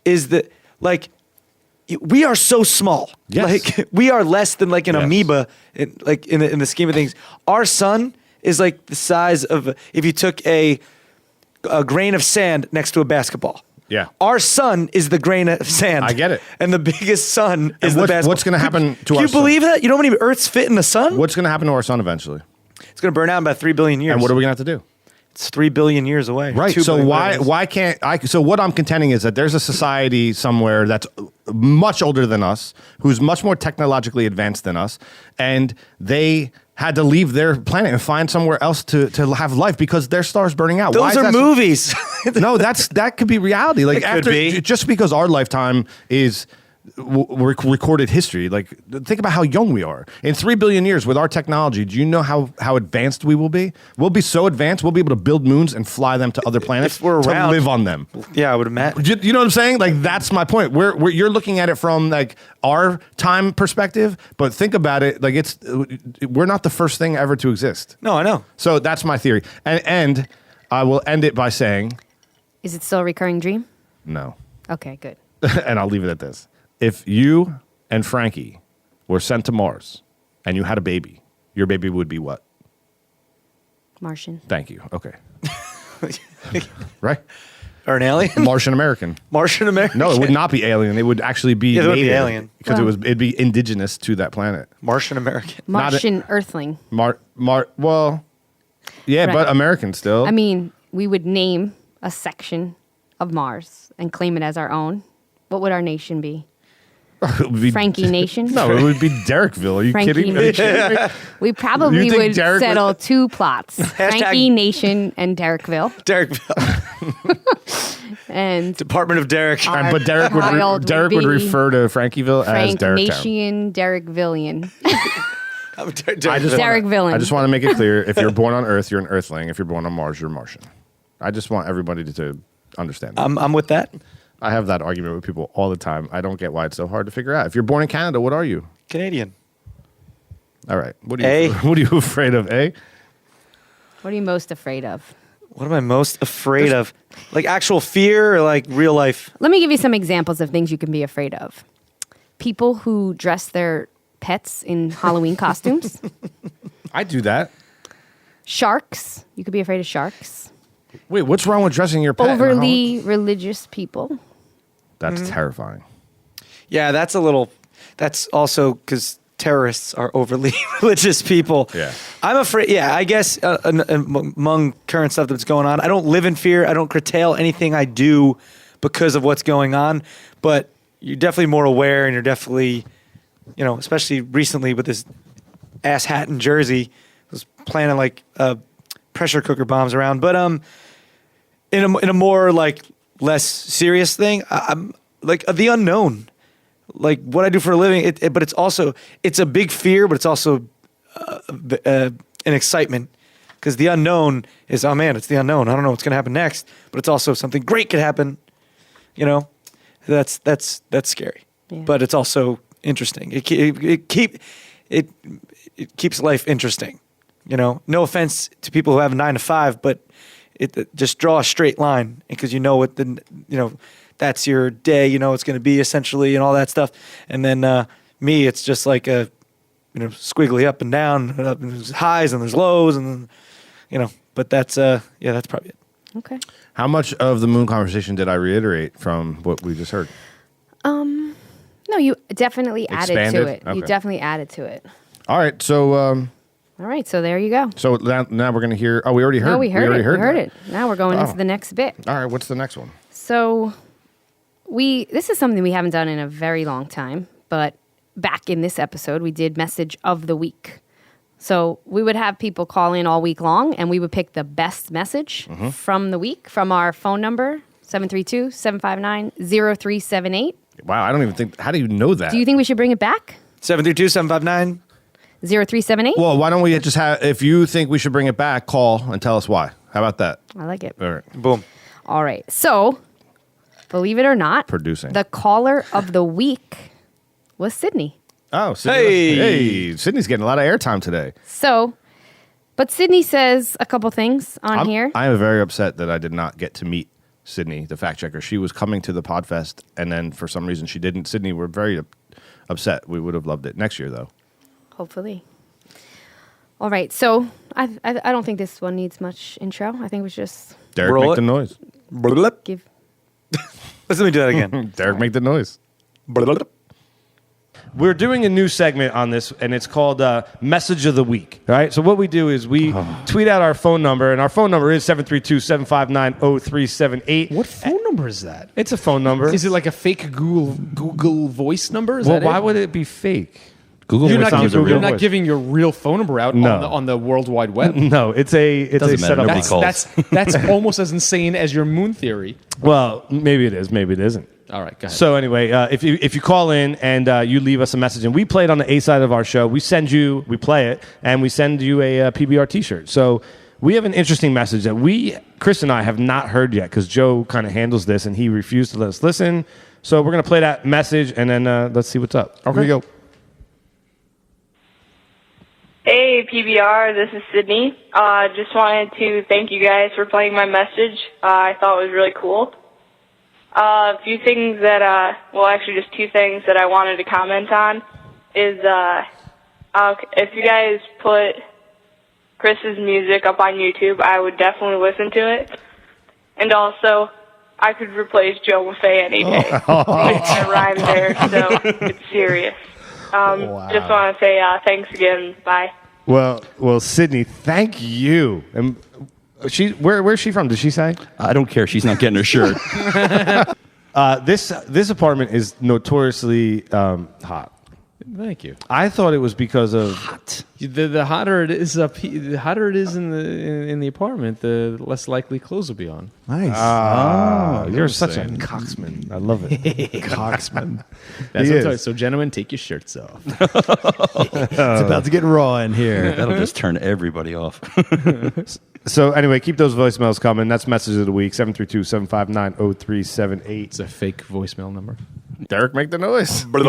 is we are so small. Yes. Like we are less than like an Yes. amoeba in the scheme of things. Our sun is like the size of if you took a grain of sand next to a basketball. Yeah. Our sun is the grain of sand. I get it. And the biggest sun is the what- basketball. what's gonna happen to Can our you sun? believe that? You know how many Earths fit in the sun? What's going to happen to our sun eventually? It's going to burn out in about 3 billion years. And what are we going to have to do? It's 3 billion years away. Right. 2 So billion years. why can't I? So what I'm contending is that there's a society somewhere that's much older than us, who's much more technologically advanced than us, and they had to leave their planet and find somewhere else to have life because their star's burning out. Why Those is are that so- movies. No, that could be reality. Like It could be. just because our lifetime is recorded history. Like think about how young we are. In 3 billion years with our technology, do you know how advanced we will be? We'll be so advanced, we'll be able to build moons and fly them to other planets If we're to around. live on them. Yeah, I would imagine. You know what I'm saying? Like that's my point. You're looking at it from like our time perspective, but think about it. Like we're not the first thing ever to exist. No, I know. So that's my theory. And I will end it by saying Is it still a recurring dream? no. Okay, good. And I'll leave it at this. If you and Frankie were sent to Mars and you had a baby, your baby would be what? Martian. Thank you. Okay. Right? Or an alien? Martian American. Martian American? No, it would not be alien. It would actually be Yeah, it would be native alien. because Well. it'd be indigenous to that planet. Martian American. Martian Earthling. Well, yeah, Right. but American still. I mean, we would name a section of Mars and claim it as our own. What would our nation be? It would be- Frankie Nation? No, it would be Derekville. Are you Frankie kidding? Are you kidding me? We probably You think would Derek settle would- 2 plots. Frankie Nation and Derekville. Derekville. And Department of Derek. Our But Derek child would be refer to Frankieville as Frank Derektown. Nation, Derekvillian. I just Derek Villain. I just want to make it clear: if you're born on Earth, you're an Earthling. If you're born on Mars, you're a Martian. I just want everybody to understand that. I'm with that. I have that argument with people all the time. I don't get why it's so hard to figure out. If you're born in Canada, what are you? Canadian. All right. What are you afraid of? Eh? What are you most afraid of? What am I most afraid of? Like actual fear or like real life? Let me give you some examples of things you can be afraid of. People who dress their pets in Halloween costumes. I do that. Sharks. You could be afraid of sharks. Wait, what's wrong with dressing your pet? in a Overly religious people. That's terrifying. Yeah, that's also because terrorists are overly religious people. Yeah. I'm afraid. Yeah, I guess among current stuff that's going on, I don't live in fear. I don't curtail anything I do because of what's going on. But you're definitely more aware, and you're definitely, especially recently with this ass hat in Jersey, I was planning like pressure cooker bombs around. But in a more like less serious thing, I'm like the unknown. Like what I do for a living, but it's a big fear, but it's also an excitement because the unknown is, oh man, it's the unknown. I don't know what's going to happen next, but it's also something great could happen. That's scary, but it's also interesting. It keeps life interesting. No offense to people who have a 9 to 5, but it just draw a straight line because what that's your day, it's going to be essentially and all that stuff. And then me, it's just like a, squiggly up and down, and there's highs and there's lows and but that's that's probably it. Okay. How much of the moon conversation did I reiterate from what we just heard? No, you definitely added to Expanded? it. Okay. You definitely added to it. All right, so All right, so there you go. so now we're going to hear. Oh, we already heard. No, we heard it. We heard that. it. Now we're going into Oh. the next bit. All right, what's the next one? So this is something we haven't done in a very long time, but back in this episode, we did message of the week. So we would have people call in all week long, and we would pick the best message from the week from our phone number, 732-759-0378. Wow, I don't even think. How do you know that? Do you think we should bring it back? 732-759. 0378? Well, why don't we just have? If you think we should bring it back, call and tell us why. How about that? I like it. All right, Boom. All right. So, believe it or not, Producing. the caller of the week was Sydney. Oh, Sydney. Hey. Hey, Sydney's getting a lot of airtime today. So, but Sydney says a couple things on here. I am very upset that I did not get to meet Sydney, the fact checker. She was coming to the Podfest, and then for some reason she didn't. Sydney, we're very upset. We would have loved it next year, though. Hopefully. All right. So, I don't think this one needs much intro. I think we should just Derek, Roll make it. the noise. give. Let me do that again. Derek, make the noise. We're doing a new segment on this, and it's called Message of the Week. All right? So what we do is we tweet out our phone number, and our phone number is 732-759-0378. What phone number is that? It's a phone number. Is it like a fake Google voice number? Is well, that why it? would it be fake? Google You're Voice not, numbers are giving, real. you're not giving your real phone number out No. on the World Wide Web. No, it's a Doesn't matter. setup. Nobody calls. That's almost as insane as your moon theory. Well, maybe it is, maybe it isn't. All right, go ahead. So anyway, if you call in and you leave us a message, and we play it on the A side of our show, we play it, and we send you a PBR T-shirt. So we have an interesting message that Chris and I have not heard yet because Joe kind of handles this, and he refused to let us listen. So we're gonna play that message, and then let's see what's up. Okay. Here we go. Hey, PBR, this is Sydney. Just wanted to thank you guys for playing my message. I thought it was really cool. A few things that, actually just two things that I wanted to comment on is, if you guys put Chris's music up on YouTube, I would definitely listen to it. And also, I could replace Joe Maffei any day. I rhyme there, so it's serious. Just want to say thanks again. Bye. Well, Sydney, thank you. And where's she from? Did she say? I don't care. She's not getting her shirt. This apartment is notoriously hot. Thank you. I thought it was because of The hotter it is the hotter it is in the apartment, the less likely clothes will be on. Nice. you're such a coxman. I love it. Coxman. That's He what I'm is. talking. So, gentlemen, take your shirts off. It's about to get raw in here. That'll just turn everybody off. So anyway, keep those voicemails coming. That's message of the week, 732-759-0378. It's a fake voicemail number. Derek, make the noise. We're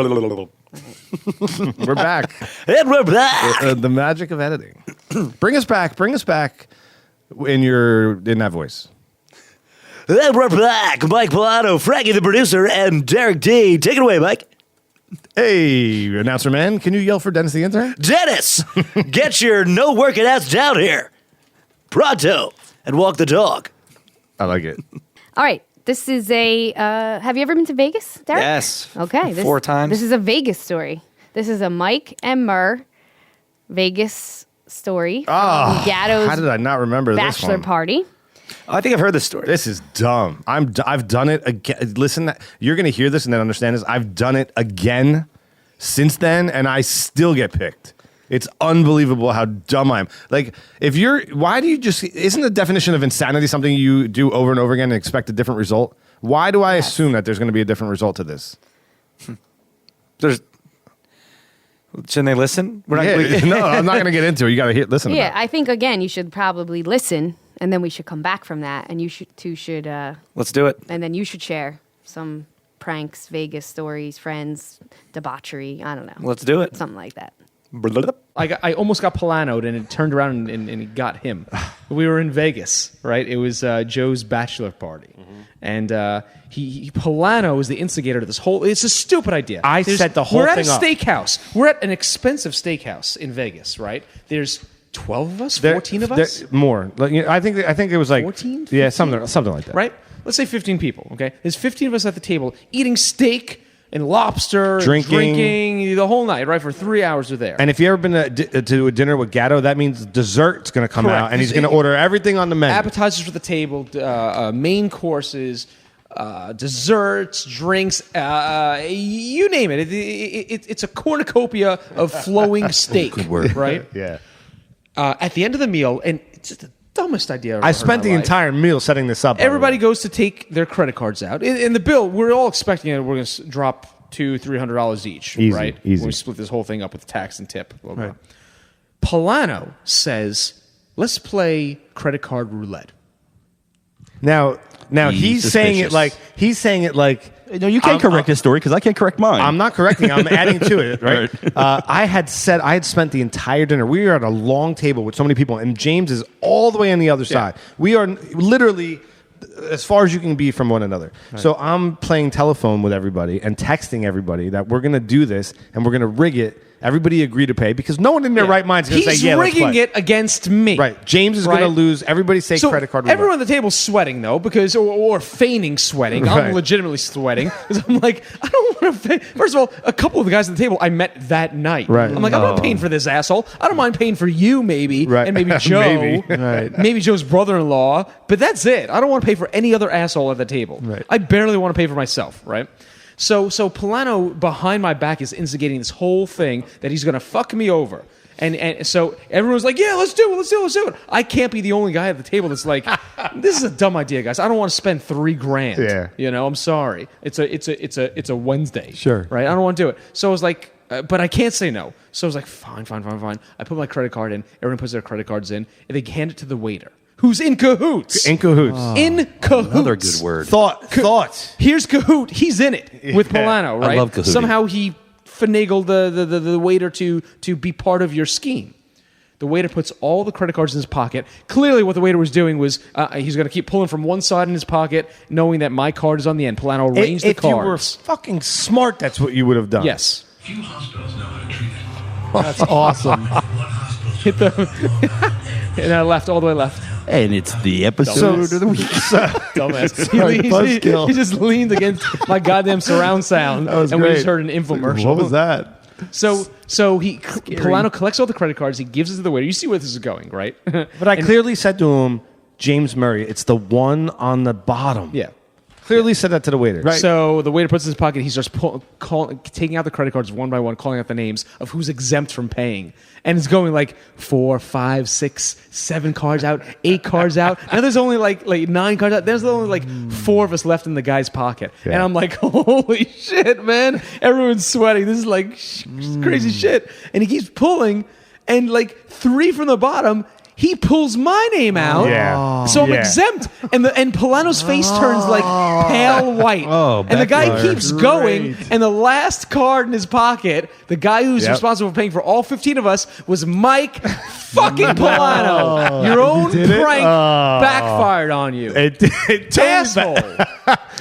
back. And we're back. The magic of editing. Bring us back in that voice. And we're back. Mike Pilato, Frankie the producer, and Derek D. Take it away, Mike. Hey, announcer man, can you yell for Dennis the intern? Dennis, get your no working ass down here. Pronto. And walk the dog. I like it. All right. This is have you ever been to Vegas, Derek? Yes. Okay. 4 times. This is a Vegas story. This is a Mike and Murr Vegas story. Oh, from Gatto's how did I not remember this bachelor one? party. I think I've heard this story. This is dumb. I've done it again. Listen, you're going to hear this and then understand this. I've done it again since then, and I still get picked. It's unbelievable how dumb I am. Like, why do you just, isn't the definition of insanity something you do over and over again and expect a different result? Why do I assume that there's going to be a different result to this? Shouldn't they listen? No, I'm not going to get into it. You got to listen to Yeah, that. I think, again, you should probably listen, and then we should come back from that, and you should Let's do it. and then you should share some pranks, Vegas stories, friends, debauchery. I don't know. Let's do it. Something like that. I almost got Polano'd, and it turned around and it got him. We were in Vegas, right? It was Joe's bachelor party. And Polano is the instigator to this whole. It's a stupid idea. I set the whole thing up. We're at a steakhouse. We're at an expensive steakhouse in Vegas, right? There's 12 of us, 14 of us, more. Like, I think it was like 14, yeah, something like that. right? Let's say 15 people. Okay, there's 15 of us at the table eating steak and lobster, drinking the whole night, right? For 3 hours we're there. And if you ever been to a dinner with Gatto, that means dessert's going to come Correct. out, and he's going to order everything on the menu. Appetizers for the table, main courses, desserts, drinks, you name it. It's a cornucopia of flowing steak. Good word. Right? Yeah. At the end of the meal, and it's just the dumbest idea I've ever I heard spent in the my life. entire meal setting this up. Everybody goes to take their credit cards out. In the bill, we're all expecting we're going to drop $200-$300 each, Easy, right? easy. When we split this whole thing up with tax and tip. Blah, blah. Right. Polano says, let's play credit card roulette. Now he's saying it like No, you can't correct his story because I can't correct mine. I'm not correcting. I'm adding to it. Right. I had spent the entire dinner. We were at a long table with so many people, and James is all the way on the other side. We are literally as far as you can be from one another. Right. So I'm playing telephone with everybody and texting everybody that we're going to do this and we're going to rig it. Everybody agree to pay because no one in their right mind is going to say, yeah, let's play. He's rigging it against me. Right. James is going to lose. Everybody say credit card. Everyone at the table's sweating, though, because or feigning sweating. Right. I'm legitimately sweating because I'm like, I don't want to pay. First of all, a couple of the guys at the table I met that night. Right. I'm like, I'm not paying for this asshole. I don't mind paying for you, maybe, right. and maybe Joe, maybe. Right. maybe Joe's brother-in-law, but that's it. I don't want to pay for any other asshole at the table. Right. I barely want to pay for myself, right? So Polano behind my back is instigating this whole thing that he's going to fuck me over. And so everyone's like, yeah, let's do it. I can't be the only guy at the table that's like, this is a dumb idea, guys. I don't want to spend $3,000. Yeah. You know, I'm sorry. It's a Wednesday. Sure. Right? I don't want to do it. So I was like, but I can't say no. So I was like, fine. I put my credit card in. Everyone puts their credit cards in. And they hand it to the waiter. Who's in cahoots? In cahoots. In cahoots. Another good word. Thought. Here's Cahoot. He's in it with Polano, right? I love Cahooting. Somehow he finagled the waiter to be part of your scheme. The waiter puts all the credit cards in his pocket. Clearly what the waiter was doing was he's going to keep pulling from one side in his pocket, knowing that my card is on the end. Polano arranged the cards. If you were fucking smart, that's what you would have done. Yes. Few hospitals know how to treat it. That's awesome. What hospitals Hit the... and I left, all the way left. And it's the episode of the week. Dumbass. He just leaned against my goddamn surround sound, That was and we great. just heard an infomercial. What was that? So Polano collects all the credit cards. He gives it to the waiter. You see where this is going, right? But I clearly said to him, James Murray, it's the one on the bottom. Yeah. Clearly said that to the waiter. Right. So the waiter puts it in his pocket. He starts taking out the credit cards one by one, calling out the names of who's exempt from paying. And it's going like 4, 5, 6, 7 cards out, 8 cards out. Now there's only like 9 cards out. There's only like 4 of us left in the guy's pocket. Yeah. And I'm like, holy shit, man. Everyone's sweating. This is like crazy shit. And he keeps pulling. And like 3 from the bottom, he pulls my name out. Yeah. So I'm Yeah. exempt. And Polano's face turns like pale white. Oh, and the guy backfire. keeps going. And the last card in his pocket, the guy who's Yep. responsible for paying for all 15 of us, was Mike fucking Polano. Your own did it? prank backfired on you. It totally Asshole.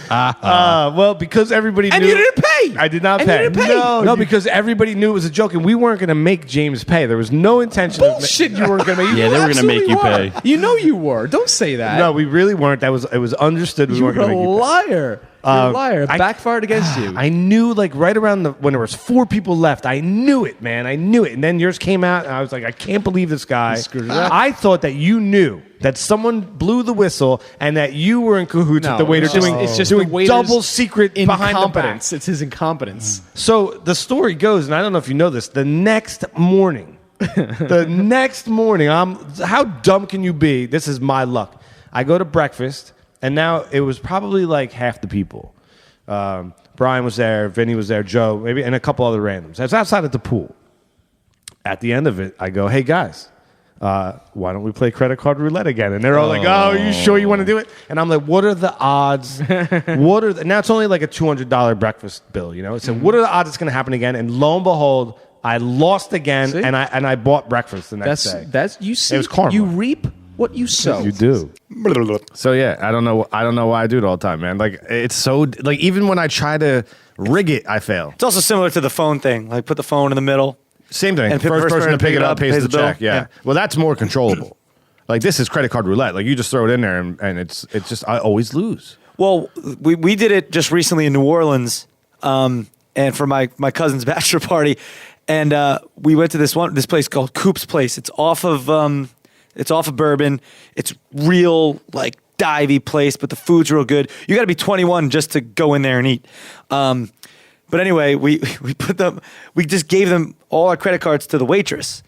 well, because everybody knew. And you didn't pay. I did not And you pay. didn't pay. No, because everybody knew it was a joke, and we weren't going to make James pay. There was no intention Bullshit, you weren't going to make. Yeah, they were gonna make you absolutely pay. were. You know you were. Don't say that. No, we really weren't. It was understood we you weren't were going to a make you pay. liar. You're a liar. It backfired against you. I knew, like, right around when there was 4 people left. I knew it, man. I knew it. And then yours came out, and I was like, I can't believe this guy. screwed it up. I thought that you knew that someone blew the whistle and that you were in cahoots with the waiter it's just doing the waiter's double secret behind the back. incompetence. It's his incompetence. So the story goes, and I don't know if you know this, the next morning, how dumb can you be? This is my luck. I go to breakfast, and now it was probably like half the people. Brian was there, Vinny was there, Joe, maybe, and a couple other randoms. I was outside at the pool. At the end of it, I go, hey, guys, why don't we play credit card roulette again? And they're all like, oh, are you sure you want to do it? And I'm like, what are the odds? Now it's only like a $200 breakfast bill, you know? So what are the odds it's going to happen again? And lo and behold, I lost again, and I bought breakfast the next day. You see, it was karma. you reap what you sow. You do. So yeah, I don't know why I do it all the time, man. Like it's so like even when I try to rig it, I fail. It's also similar to the phone thing. Like put the phone in the middle. Same thing. And First person to pick it up pays the bill. check. Yeah. Well, that's more controllable. Like this is credit card roulette. Like you just throw it in there, and it's just I always lose. Well, we did it just recently in New Orleans, and for my cousin's bachelor party, and we went to this place called Coop's Place. It's off of Bourbon. It's real like divey place, but the food's real good. You got to be 21 just to go in there and eat. But anyway, we just gave them all our credit cards to the waitress,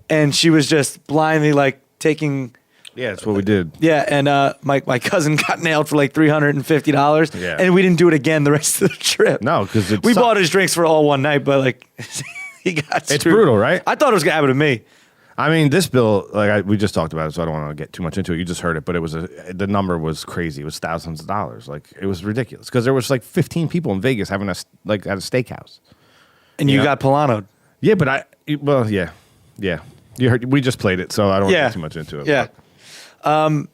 and she was just blindly like taking. Yeah, that's what we did. Yeah, and my cousin got nailed for like $350. Yeah. And we didn't do it again the rest of the trip. No, because we bought his drinks for all one night, but like he got screwed. It's brutal, right? I thought it was gonna happen to me. I mean, this bill, like we just talked about it, so I don't want to get too much into it. You just heard it, but the number was crazy. It was thousands of dollars. Like it was ridiculous because there was like 15 people in Vegas having at a steakhouse. And you got Polano'd. Yeah, but yeah. You heard we just played it, so I don't want to get too much into it. Yeah. Are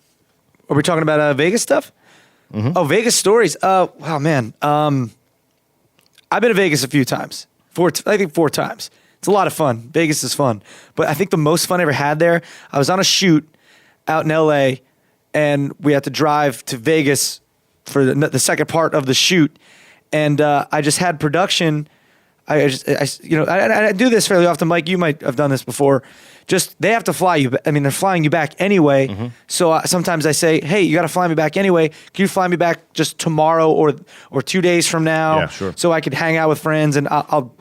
we talking about Vegas stuff? Mm-hmm. Oh, Vegas stories. Wow, man. I've been to Vegas a few times. I think 4 times. It's a lot of fun. Vegas is fun. But I think the most fun I ever had there, I was on a shoot out in L.A., and we had to drive to Vegas for the second part of the shoot. And I just had production. I do this fairly often. Mike, you might have done this before. Just they have to fly you. I mean, they're flying you back anyway. Mm-hmm. So sometimes I say, "Hey, you got to fly me back anyway. Can you fly me back just tomorrow or 2 days from now?" Yeah, sure. So I could hang out with friends, and I'll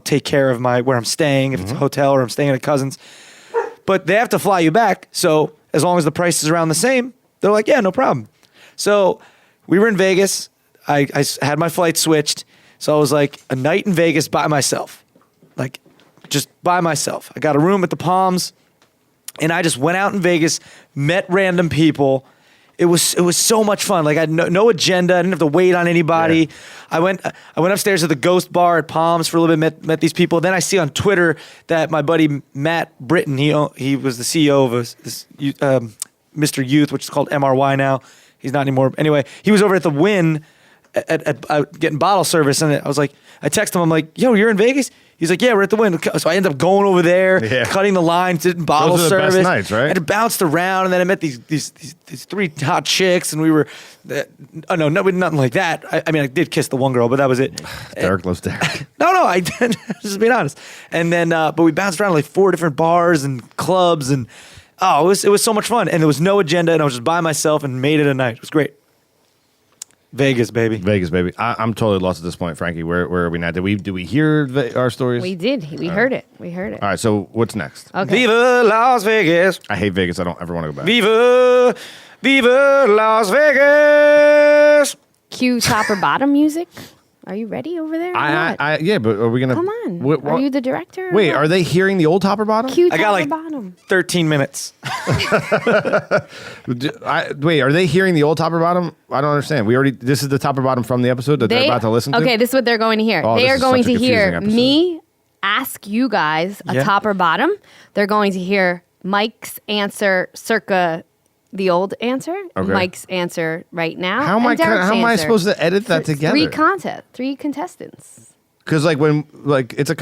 take care of where I'm staying if it's a hotel or I'm staying at a cousin's. But they have to fly you back. So as long as the price is around the same, they're like, "Yeah, no problem." So we were in Vegas. I had my flight switched. So I was like a night in Vegas by myself, like just by myself. I got a room at the Palms, and I just went out in Vegas, met random people. It was so much fun. Like I had no agenda. I didn't have to wait on anybody. Yeah. I went upstairs to the Ghost Bar at Palms for a little bit. Met these people. Then I see on Twitter that my buddy Matt Britton, he was the CEO of Mr. Youth, which is called MRY now. He's not anymore. Anyway, he was over at the Wynn. At getting bottle service, and I was like, I text him, I'm like, yo, you're in Vegas? He's like, yeah, we're at the Wynn. So I ended up going over there, cutting the line, did bottle Those are the service. best nights, right? And it bounced around, and then I met these 3 hot chicks, and we were, nothing like that. I mean, I did kiss the one girl, but that was it. Derek loves Derek. No, I didn't. Just being honest. And then, but we bounced around like 4 different bars and clubs, and it was so much fun. And there was no agenda, and I was just by myself and made it a night. It was great. Vegas, baby. I'm totally lost at this point, Frankie. Where are we now? Did we hear our stories? We did. We heard it. We heard it. All right. So what's next? Okay. Viva Las Vegas. I hate Vegas. I don't ever want to go back. Viva Las Vegas. Cue top or bottom music. Are you ready over there? Yeah, but are we gonna? Come on. Are you the director? Wait, are they hearing the old top or bottom? Cue top I got or like bottom. 13 minutes. Wait, are they hearing the old top or bottom? I don't understand. This is the top or bottom from the episode that they're about to listen to? Okay, this is what they're going to hear. Oh, they this are is going such a to hear confusing episode. me ask you guys a top or bottom. They're going to hear Mike's answer circa the old answer, okay. Mike's answer right now. How am I supposed to edit that together? 3 contestants. Because it's a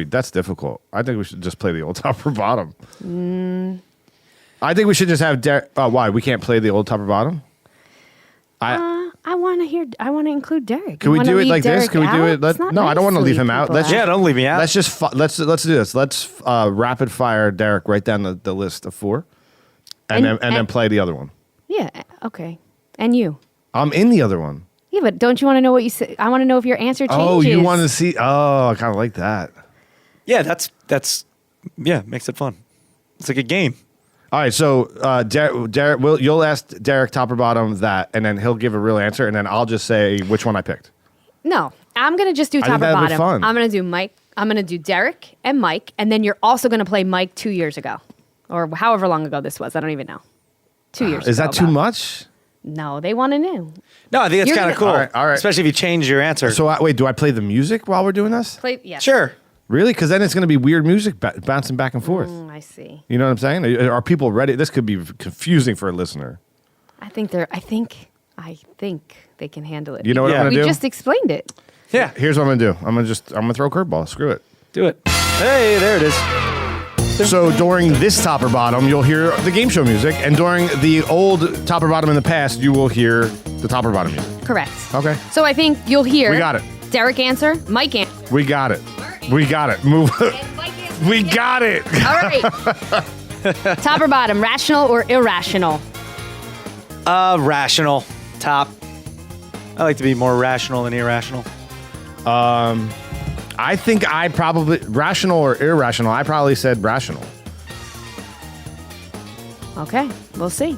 that's difficult. I think we should just play the old top or bottom. I think we should just have why we can't play the old top or bottom. I I want to include Derek. Can we do it like this? Can we do it? No, I don't want to leave him out. Yeah, don't leave me out. Let's just let's do this. Let's rapid fire Derek. Write down the list of 4, and then play the other one. Yeah. Okay. And you? I'm in the other one. Yeah, but don't you want to know what you say? I want to know if your answer changes. Oh, you want to see? Oh, I kind of like that. Yeah, that's makes it fun. It's like a game. All right, so Derek, you'll ask Derek top or bottom that, and then he'll give a real answer, and then I'll just say which one I picked. No, I'm gonna just do I top think or that'd be bottom. fun. I'm gonna do Mike. I'm gonna do Derek and Mike, and then you're also gonna play Mike 2 years ago, or however long ago this was. I don't even know. 2 years. Is ago that too about. much? No, they want to know. No, I think it's You're kind of gonna- cool. All right. Especially if you change your answer. So wait, do I play the music while we're doing this? Play. Yes. Sure. Really? Because then it's going to be weird music bouncing back and forth. I see. You know what I'm saying? Are people ready? This could be confusing for a listener. I think they're. I think they can handle it. You know what I'm Yeah. going We to do? just explained it. Yeah. Here's what I'm going to do. I'm going to throw a curveball. Screw it. Do it. Hey, there it is. So during this top or bottom, you'll hear the game show music, and during the old top or bottom in the past, you will hear the top or bottom music. Correct. Okay. So I think you'll hear. We got it. Derek answer. Mike answer. We got it. We got it. Move. We got it. All right. Top or bottom, rational or irrational? Rational. Top. I like to be more rational than irrational. I think I probably rational or irrational. I probably said rational, Okay, we'll see.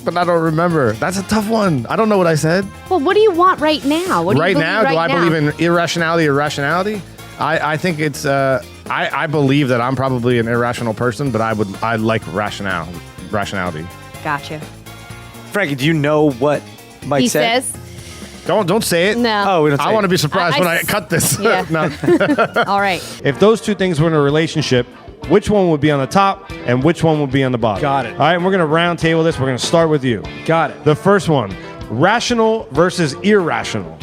but I don't remember. That's a tough one. I don't know what I said. Well, what do you want right now? What do Right you now, believe do I right believe now? in irrationality or rationality? I think it's. I believe that I'm probably an irrational person, but I like rationality. Gotcha. Frankie, do you know what Mike He said? says, Don't say it. no. Oh, we don't say I want to be surprised I- when I cut this. Yeah. No. All right. If those two things were in a relationship, which one would be on the top and which one would be on the bottom? Got it. All right, and we're going to round table this. We're going to start with you. Got it. The first one, rational versus irrational.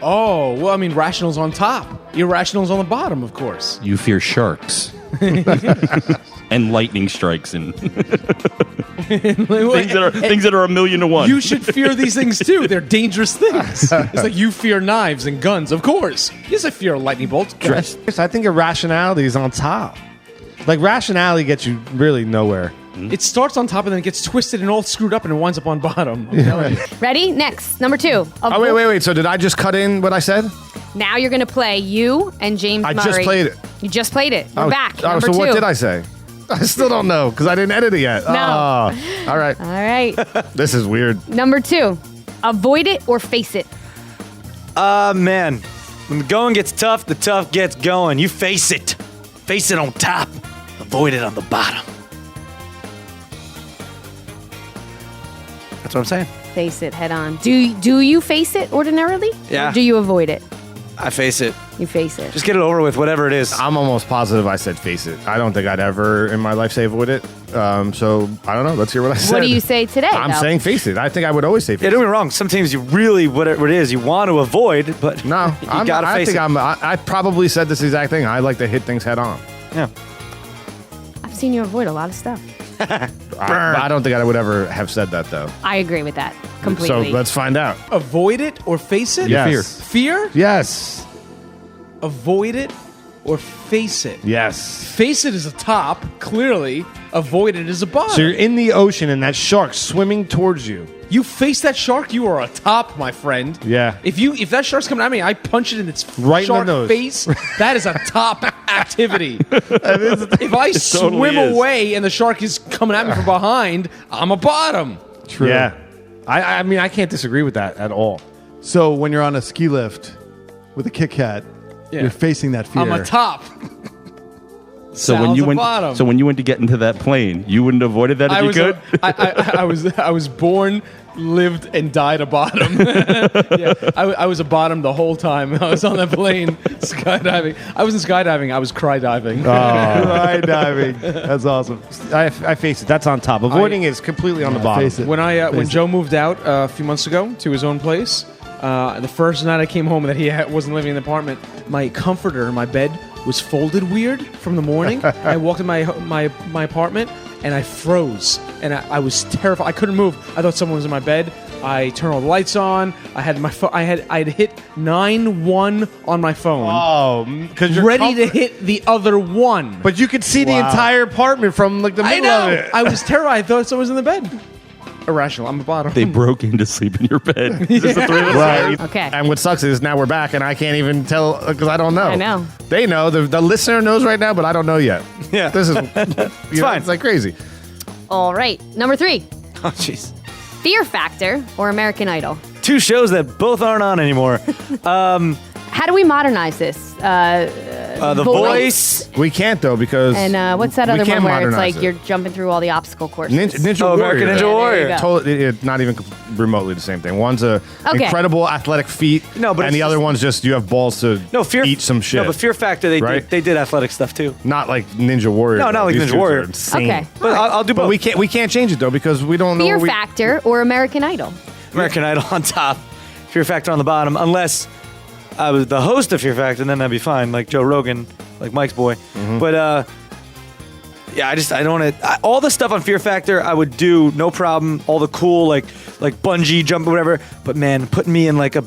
Oh, well, I mean, rational's on top. Irrational's on the bottom, of course. You fear sharks and lightning strikes and things that are 1,000,000 to 1. You should fear these things too. They're dangerous things. It's like you fear knives and guns, of course. Yes, I fear a lightning bolt. I think irrationality is on top. Like rationality gets you really nowhere. It starts on top and then it gets twisted and all screwed up and it winds up on bottom. I'm telling you. Ready? Next, number 2. Oh wait. So did I just cut in what I said? Now you're going to play you and James I Murray. just played it. You just played it. We're back. Oh, Number so 2. what did I say? I still don't know because I didn't edit it yet. No. Oh, all right. All right. This is weird. Number 2. Avoid it or face it. Man, when the going gets tough, the tough gets going. You face it. Face it on top. Avoid it on the bottom. That's what I'm saying. Face it head on. Do you face it ordinarily? Yeah. Or do you avoid it? I face it. You face it. Just get it over with, whatever it is. I'm almost positive I said face it. I don't think I'd ever in my life say avoid it. So I don't know. Let's hear what I said. What do you say today? I'm though? saying face it. I think I would always say face Yeah, it. don't get me wrong. Sometimes you really, whatever it is, you want to avoid, but No, you gotta I face think it. I probably said this exact thing. I like to hit things head on. Yeah. I've seen you avoid a lot of stuff. I don't think I would ever have said that though. I agree with that So completely. let's find out. Avoid it or face it? Yes. Fear? Yes. Avoid it or face it? Yes. Face it is a top, clearly. Avoid it is a bottom. So you're in the ocean and that shark's swimming towards you. You face that shark, you are a top, my friend. Yeah. If that shark's coming at me, I punch it in its Right in the shark nose. face. That is a top activity. If I swim totally is. away and the shark is coming at me from behind, I'm a bottom. True. Yeah. I mean, I can't disagree with that at all. So when you're on a ski lift with a Kit Kat, Yeah. you're facing that fear. I'm a top. So when Sal's you a went, bottom. so when you went to get into that plane, you wouldn't have avoided that if I you was could. I was born, lived, and died a bottom. Yeah, I was a bottom the whole time I was on that plane skydiving. I wasn't skydiving. I was cry diving. Right diving. That's awesome. I face it. That's on top. Avoiding is completely on the bottom. Face it. When when Face it. Joe moved out a few months ago to his own place, the first night I came home that he wasn't living in the apartment, my comforter in my bed was folded weird from the morning. I walked in my apartment and I froze and I was terrified. I couldn't move. I thought someone was in my bed. I turn all the lights on. I had my phone. I'd hit 9-1 on my phone. Oh, because you're ready to hit the other one. But you could see the entire apartment from like the I middle know. of it. I was terrified. I thought someone was in the bed. Irrational. I'm a bottom. They broke in to sleep in your bed. Just the three of us Right. there. Okay. And what sucks is now we're back, and I can't even tell because I don't know. I know. They know. The listener knows right now, but I don't know yet. Yeah. This is it's fine. It's like crazy. All right. Number 3. Oh, jeez. Fear Factor or American Idol? 2 shows that both aren't on anymore. How do we modernize this? The Voice. We can't though because And what's that we other can't one where it's modernize like it. you're jumping through all the obstacle courses? Ninja Oh, Warrior. American Ninja Yeah, there you Warrior. go. Totally, not even remotely the same thing. One's a Okay. incredible athletic feat, No, but and it's the other just- one's just you have balls to eat some shit. No, but Fear Factor, Right? they did athletic stuff too. Not like Ninja Warrior. No, though. not like These Ninja dudes Warrior. are insane. Okay. But I'll do both. But we can't change it though because we don't know. Fear we, Factor or American Idol? American Idol on top, Fear Factor on the bottom, unless I was the host of Fear Factor, then that'd be fine, like Joe Rogan, like Mike's boy. Mm-hmm. But yeah, I don't want to. All the stuff on Fear Factor, I would do no problem. All the cool like bungee jump or whatever. But man, putting me in like a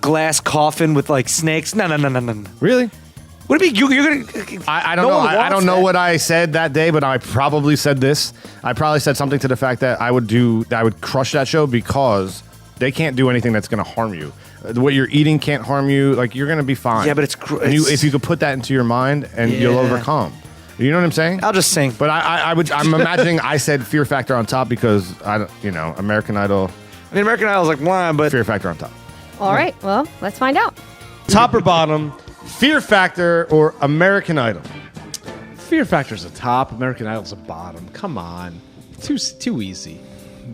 glass coffin with like snakes, no. Really? Would it be you're gonna? I don't No know. one I wants don't know that. what I said that day, but I probably said this. I probably said something to the fact that I would crush that show because they can't do anything that's going to harm you. What you're eating can't harm you. Like you're going to be fine. Yeah, but it's And if you could put that into your mind and you'll Yeah. overcome. You know what I'm saying? I'll just sing. But I'm imagining I said Fear Factor on top because American Idol, I mean, American Idol's like one, but Fear Factor on top. All right. Well, let's find out. Top or bottom, Fear Factor or American Idol? Fear Factor's a top. American Idol's a bottom. Come on. Too easy.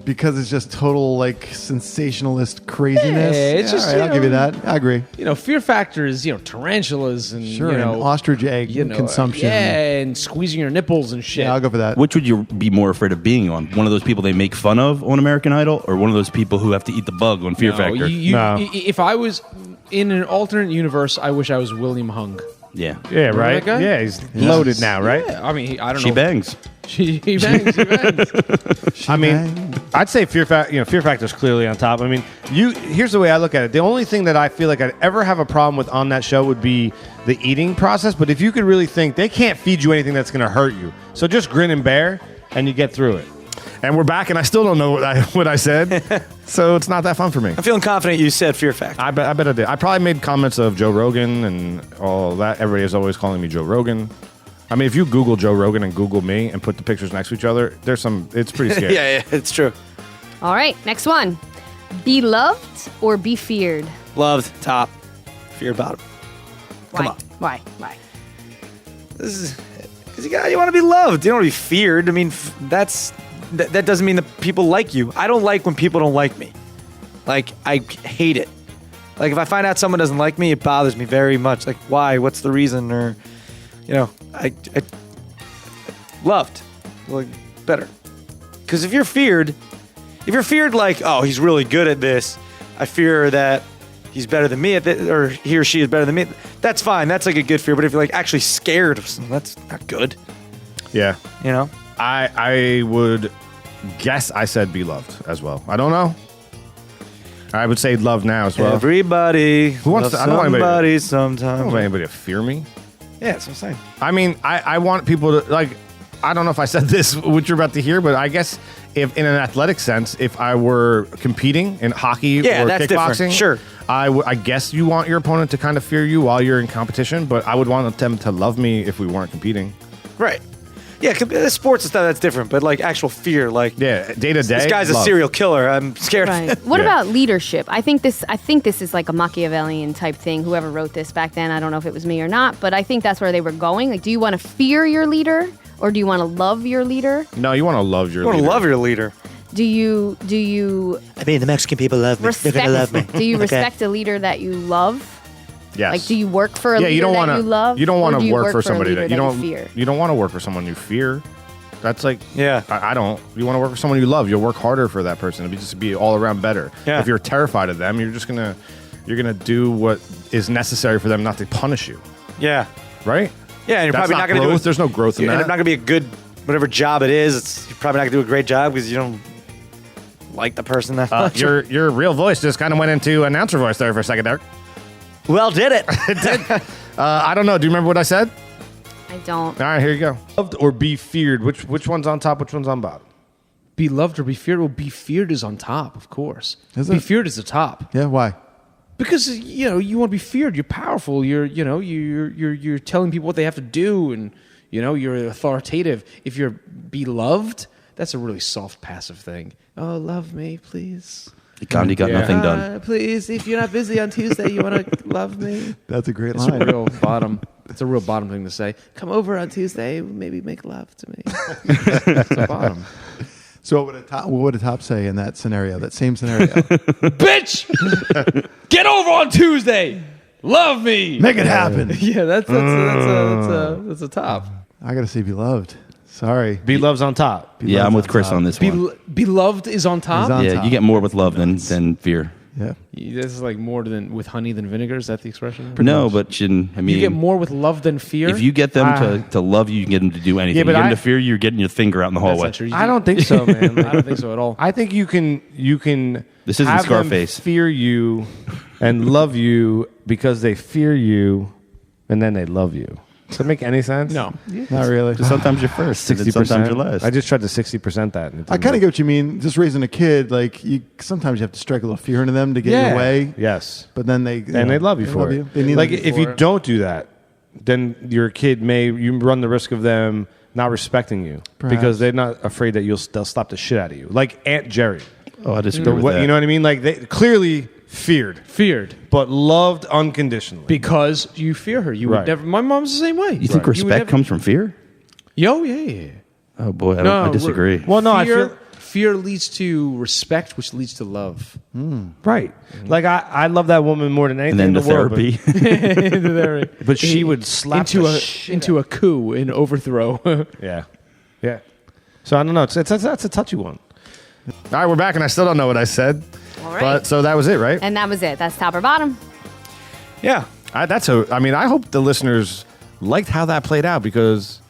Because it's just total like sensationalist craziness. Yeah, it's just, all right, you I'll give you know, that. I agree. Fear Factor is, tarantulas and, Sure, and ostrich egg consumption. Yeah, and squeezing your nipples and shit. Yeah, I'll go for that. Which would you be more afraid of being on? One of those people they make fun of on American Idol, or one of those people who have to eat the bug on Fear Factor? No. If I was in an alternate universe, I wish I was William Hung. Yeah. Yeah, right? that guy? Yeah, he's loaded now, right? Yeah, I mean, I don't She know. bangs. He bangs. He bangs. I mean, I'd say Fear Factor's clearly on top. I mean, here's the way I look at it. The only thing that I feel like I'd ever have a problem with on that show would be the eating process. But if you could really think, they can't feed you anything that's going to hurt you. So just grin and bear, and you get through it. And we're back, and I still don't know what I said. So it's not that fun for me. I'm feeling confident you said Fear Factor. I bet I did. I probably made comments of Joe Rogan and all that. Everybody is always calling me Joe Rogan. I mean, if you Google Joe Rogan and Google me and put the pictures next to each other, it's pretty scary. yeah, it's true. All right. Next one. Be loved or be feared? Loved, top, feared, bottom. Come Why? on. Why? This is because you want to be loved. You don't want to be feared. I mean, that doesn't mean that people like you. I don't like when people don't like me. Like, I hate it. Like, if I find out someone doesn't like me, it bothers me very much. Like, why? What's the reason? Or, I loved, like, better. Because if you're feared like, oh, he's really good at this, I fear that he's better than me at this, or he or she is better than me, that's fine. That's like a good fear. But if you're like actually scared of something, that's not good. Yeah. I I would guess I said be loved as well. I don't know. I would say love now as well. Everybody Who wants loves to- I don't want anybody- somebody I sometimes. don't want anybody to fear me. Yeah, that's what I'm saying. I mean, I want people to, like, I don't know if I said this, what you're about to hear, but I guess if in an athletic sense, if I were competing in hockey Yeah, or that's kickboxing, different. Sure. I guess you want your opponent to kind of fear you while you're in competition, but I would want them to love me if we weren't competing. Right. Yeah, sports and stuff, that's different. But like actual fear, like Yeah, day to day. this guy's a love. serial killer. I'm scared. Right. What Yeah. about leadership? I think this is like a Machiavellian type thing. Whoever wrote this back then, I don't know if it was me or not, but I think that's where they were going. Like, do you want to fear your leader or do you want to love your leader? No, you want to love your You want to leader. love your leader. Do you I mean, the Mexican people love me. They're gonna love me. do you Okay. respect a leader that you love? Yes. Like, do you work for a leader you don't that wanna, you love? You don't or want do to you work for a somebody leader that you don't fear? You don't want to work for someone you fear. That's like, Yeah. I don't. You want to work for someone you love. You'll work harder for that person. It'll just be all around better. Yeah. If you're terrified of them, you're gonna do what is necessary for them not to punish you. Yeah. Right? Yeah, and you're That's probably not not going to growth. do it. There's no growth in You're that. not going to be a good, whatever job it is. You're probably not going to do a great job because you don't like the person that much. Your real voice just kind of went into announcer voice there for a second, Derek. Well, did it? It did. I don't know. Do you remember what I said? I don't. All right, here you go. Loved or be feared? Which one's on top? Which one's on bottom? Be loved or be feared? Well, be feared is on top, of course. Is Be it? feared is the top. Yeah, why? Because you want to be feared. You're powerful. You're telling people what they have to do, and you're authoritative. If you're beloved, that's a really soft, passive thing. Oh, love me, please. Gandhi got nothing done. Please, if you're not busy on Tuesday, you want to love me. That's a great It's line. a real bottom. It's a real bottom thing to say. Come over on Tuesday, maybe make love to me. It's a bottom. So what would a top say in that scenario? That same scenario? Bitch, get over on Tuesday. Love me. Make it happen. Yeah, that's a top. I got to say Beloved. Sorry. Be love's on top. Yeah, I'm with Chris on this one. Beloved is on top. Is on Yeah, top. you get more with love than fear. Yeah. This is like more than with honey than vinegar. Is that the expression? No, but I mean, You get more with love than fear. if you get them to love you, you can get them to do anything. Yeah, but you get them I- to fear you, you're getting your finger out in the That's hallway. not true. I don't think so, man. I don't think so at all. I think you can. This isn't have Scarface. them fear you and love you because they fear you, and then they love you. Does that make any sense? No. Not really. Sometimes you're first, and then 60%. sometimes you're last. I just tried to 60% that. and it I didn't kind of work. get what you mean. Just raising a kid, like sometimes you have to strike a little fear into them to get Yeah. your way. Yes. But then they Love you for it. They need like you if for you it. don't do that, then your kid you run the risk of them not respecting you Perhaps. because they're not afraid that they'll slap the shit out of you. Like Aunt Jerry. Oh, I disagree with that. You know what I mean? Like they clearly feared, but loved unconditionally. Because you fear her. You Right. would never. My mom's the same way. You think respect comes from fear? Yo, yeah. Oh boy, I disagree. Well, no, I fear, feel fear leads to respect, which leads to love. right. Like I love that woman more than anything And then in the the world, therapy. but she would slap into a coup, an overthrow. Yeah. So I don't know. That's a touchy one. All right, we're back, and I still don't know what I said. All right. But so that was it, right? And that was it. That's top or bottom. Yeah. I hope the listeners liked how that played out because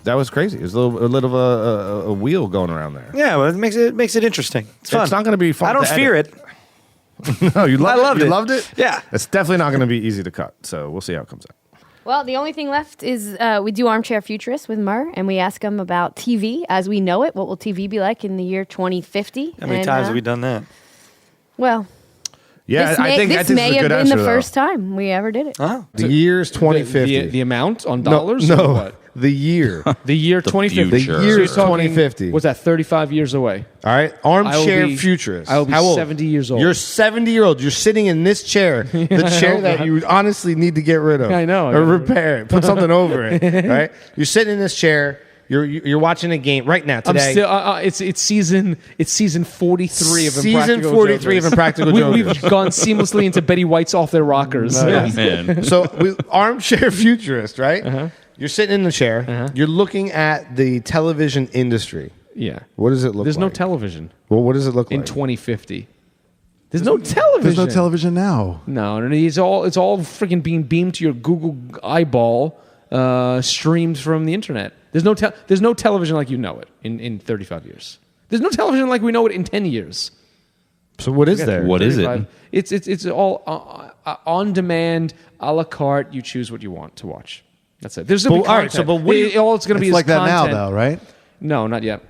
that was crazy. It was a little of a wheel going around there. Yeah, well, it makes it interesting. It's fun. It's not going to be fun. I don't to fear edit. it. No, you loved it. loved You it. loved it. Yeah. It's definitely not going to be easy to cut. So we'll see how it comes out. Well, the only thing left is we do Armchair Futurist with Murr, and we ask him about TV as we know it. What will TV be like in the year 2050? How many times have we done that? Well, Yeah, this I think this this is may a have good been answer, the though. first time we ever did it. Oh, The year's 2050. The amount on dollars? Or No, what? the year. The year 2050. future. The year's So you're talking- 2050. What's that? 35 years away. All right, I will armchair be- futurist. I will be How old? 70 years old. You're 70-year-old. You're sitting in this chair, the chair that you honestly need to get rid of. I know. Or repair it. Put something over it. Right? You're sitting in this chair. You're watching a game right now I'm today. still. It's season 43 of Season Impractical 43 of Jokers. Impractical We've Jokers. gone seamlessly into Betty White's off their rockers. Oh, man. So armchair futurist, right? You're sitting in the chair. You're looking at the television industry. Yeah. What does it look There's no like? television Well, what does it look in like? 2050. There's no television. There's no television now. No, it's all freaking being beamed to your Google eyeball, streamed from the internet. There's no television like you know it in 35 years. There's no television like we know it in 10 years. So what is there? What is it? 35. It's all on demand, a la carte. You choose what you want to watch. That's it. There's no But- all right, so, but what do you- all it's going to be It's is like that content. now, though, right? No, not yet.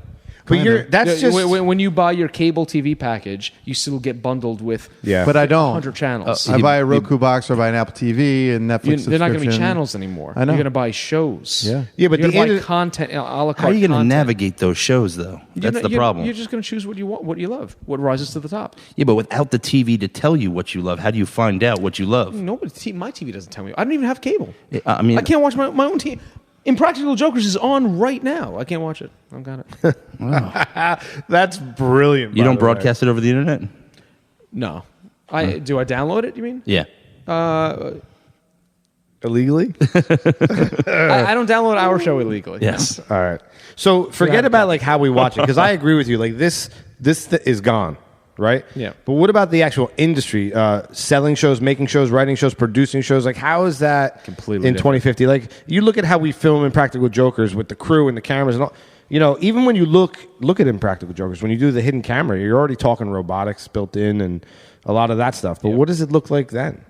But that's just when you buy your cable TV package, you still get bundled with Yeah. But I don't. 100 channels. I buy a Roku box or I buy an Apple TV and Netflix. They're not going to be subscription. channels anymore. I know. You're going to buy shows. Yeah. Yeah, but you're the going to end buy of- content, a la carte. How are you going to content. navigate those shows, though? That's the problem. You're just going to choose what you want, what you love, what rises to the top. Yeah, but without the TV to tell you what you love, how do you find out what you love? Nobody, my TV doesn't tell me. I don't even have cable. I mean, I can't watch my own TV. Impractical Jokers is on right now. I can't watch it. I've got it. That's brilliant. you by don't the way. broadcast it over the internet? No. Do I download it, you mean? Yeah. illegally. I don't download our show illegally. Yes. All right. So forget about like how we watch it because I agree with you. Like this is gone, right? Yeah. But what about the actual industry? Selling shows, making shows, writing shows, producing shows. Like how is that Completely in different. 2050? Like you look at how we film Impractical Jokers with the crew and the cameras and all. you know, even when you look at Impractical Jokers, when you do the hidden camera, you're already talking robotics built in and a lot of that stuff. But what does it look like then?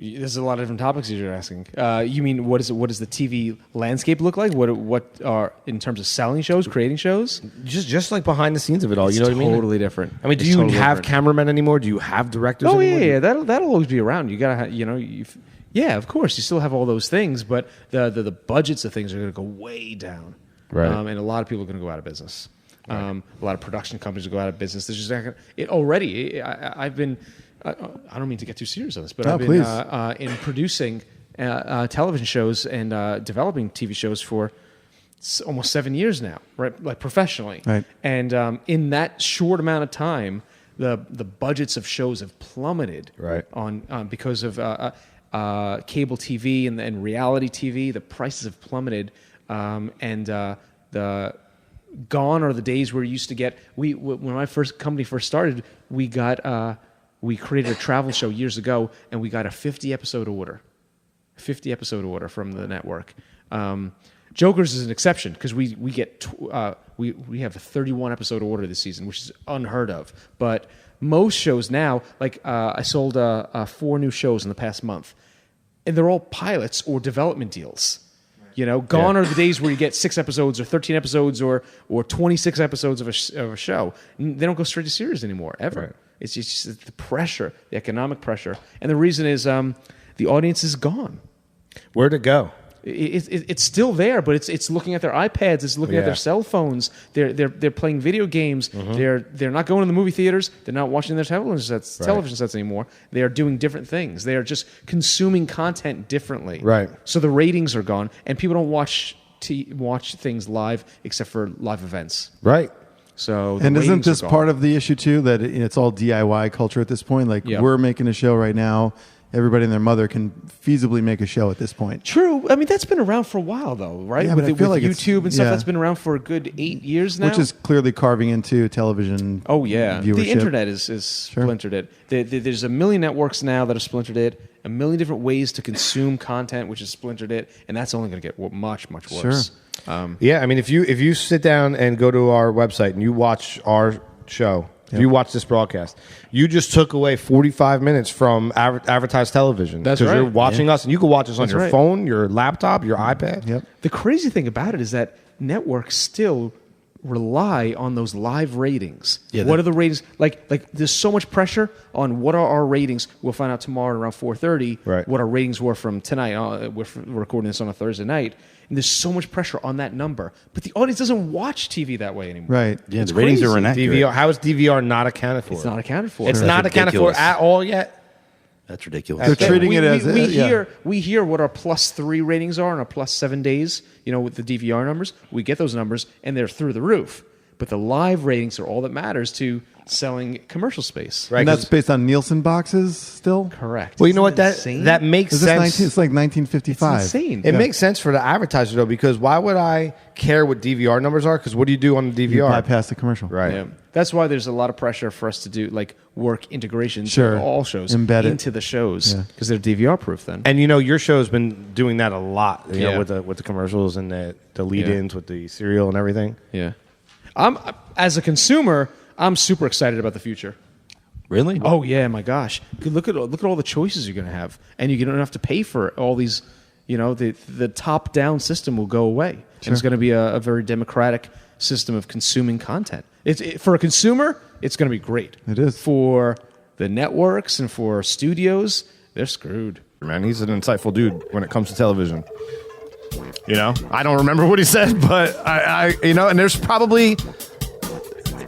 There's a lot of different topics you're asking. You mean what does the TV landscape look like? What are in terms of selling shows, creating shows? Just like behind the scenes of it all. You know what I mean? Totally different. I mean, do you have cameramen anymore? Do you have directors? Oh anymore? yeah. That'll always be around. You gotta, yeah, of course. You still have all those things, but the budgets of things are going to go way down. Right. And a lot of people are going to go out of business. Right. A lot of production companies will go out of business. There's just not gonna, I've been. I don't mean to get too serious on this, but I've been in producing television shows and developing TV shows for almost 7 years now, right? Like professionally. Right. And in that short amount of time, the budgets of shows have plummeted. Right. On because of cable TV and reality TV, the prices have plummeted, and the gone are the days where you used to get. When my company first started, we created a travel show years ago, and we got a 50 episode order from the network. Jokers is an exception because we have a 31 episode order this season, which is unheard of. But most shows now, like I sold 4 new shows in the past month, and they're all pilots or development deals. You know, gone are the days where you get 6 episodes or 13 episodes or 26 episodes of a show. They don't go straight to series anymore, ever. Right. It's just the pressure, the economic pressure. And the reason is the audience is gone. Where'd it go? It's still there, but it's looking at their iPads, it's looking at their cell phones. They're playing video games. Mm-hmm. They're not going to the movie theaters. They're not watching their television sets anymore. They are doing different things. They are just consuming content differently. Right. So the ratings are gone, and people don't watch things live except for live events. Right. So and isn't this part of the issue too, that it's all DIY culture at this point? Like we're making a show right now. Everybody and their mother can feasibly make a show at this point. True. I mean, that's been around for a while, though, right? Yeah, but I feel like YouTube and stuff, that's been around for a good 8 years now. Which is clearly carving into television. Oh yeah, viewership. The internet is splintered it. There's a million networks now that have splintered it. A million different ways to consume content, which has splintered it, and that's only going to get much worse. Sure. Yeah, I mean, if you sit down and go to our website and you watch our show. If you watch this broadcast, you just took away 45 minutes from advertised television. That's right. Because you're watching us, and you can watch us on your phone, your laptop, your iPad. Yep. The crazy thing about it is that networks still rely on those live ratings. Yeah, what are the ratings? Like there's so much pressure on what are our ratings. We'll find out tomorrow around 4:30 what our ratings were from tonight. We're recording this on a Thursday night. And there's so much pressure on that number. But the audience doesn't watch TV that way anymore. Right. Yeah, the ratings are inaccurate. DVR, how is DVR not accounted for? It's not accounted for. It's not accounted for at all yet? That's ridiculous. They're treating it as... We hear what our +3 ratings are and our +7 days, with the DVR numbers. We get those numbers, and they're through the roof. But the live ratings are all that matters to selling commercial space. Right, and that's based on Nielsen boxes still? Correct. Well, you know what? That makes sense. It's like 1955. It's insane. It makes sense for the advertiser, though, because why would I care what DVR numbers are? Because what do you do on the DVR? You bypass the commercial. Right. Yeah. That's why there's a lot of pressure for us to do work integrations of all shows into the shows because they're DVR proof then. And your show's been doing that a lot, with the commercials and the lead-ins with the cereal and everything. Yeah. As a consumer, I'm super excited about the future. Really? Oh yeah, my gosh! Look at all the choices you're going to have, and you don't have to pay for all these. The top-down system will go away, and it's going to be a very democratic system of consuming content. For a consumer, it's going to be great. It is. For the networks and for studios, they're screwed. Man, he's an insightful dude when it comes to television. I don't remember what he said, but and there's probably,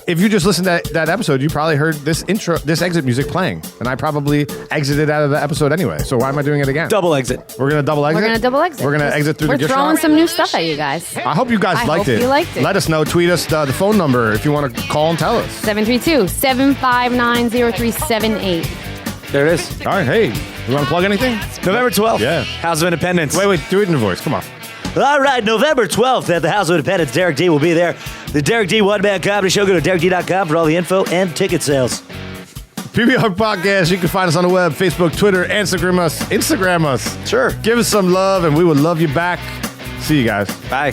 if you just listened to that episode, you probably heard this exit music playing, and I probably exited out of the episode anyway. So why am I doing it again? Double exit. We're gonna double exit. We're gonna double exit. We're gonna exit through the gift shop. We're throwing some new stuff at you guys. I hope you guys liked it. You liked it. Let us know. Tweet us the phone number if you want to call and tell us. 732-759-0378. There it is. All right. Hey, you want to plug anything? November 12th. Yeah. House of Independence. Wait. Do it in your voice. Come on. All right, November 12th at the House of Independence. Derek D will be there. The Derek D one-man comedy show. Go to DerekD.com for all the info and ticket sales. PBR Podcast. You can find us on the web, Facebook, Twitter, Instagram us. Sure. Give us some love, and we will love you back. See you guys. Bye.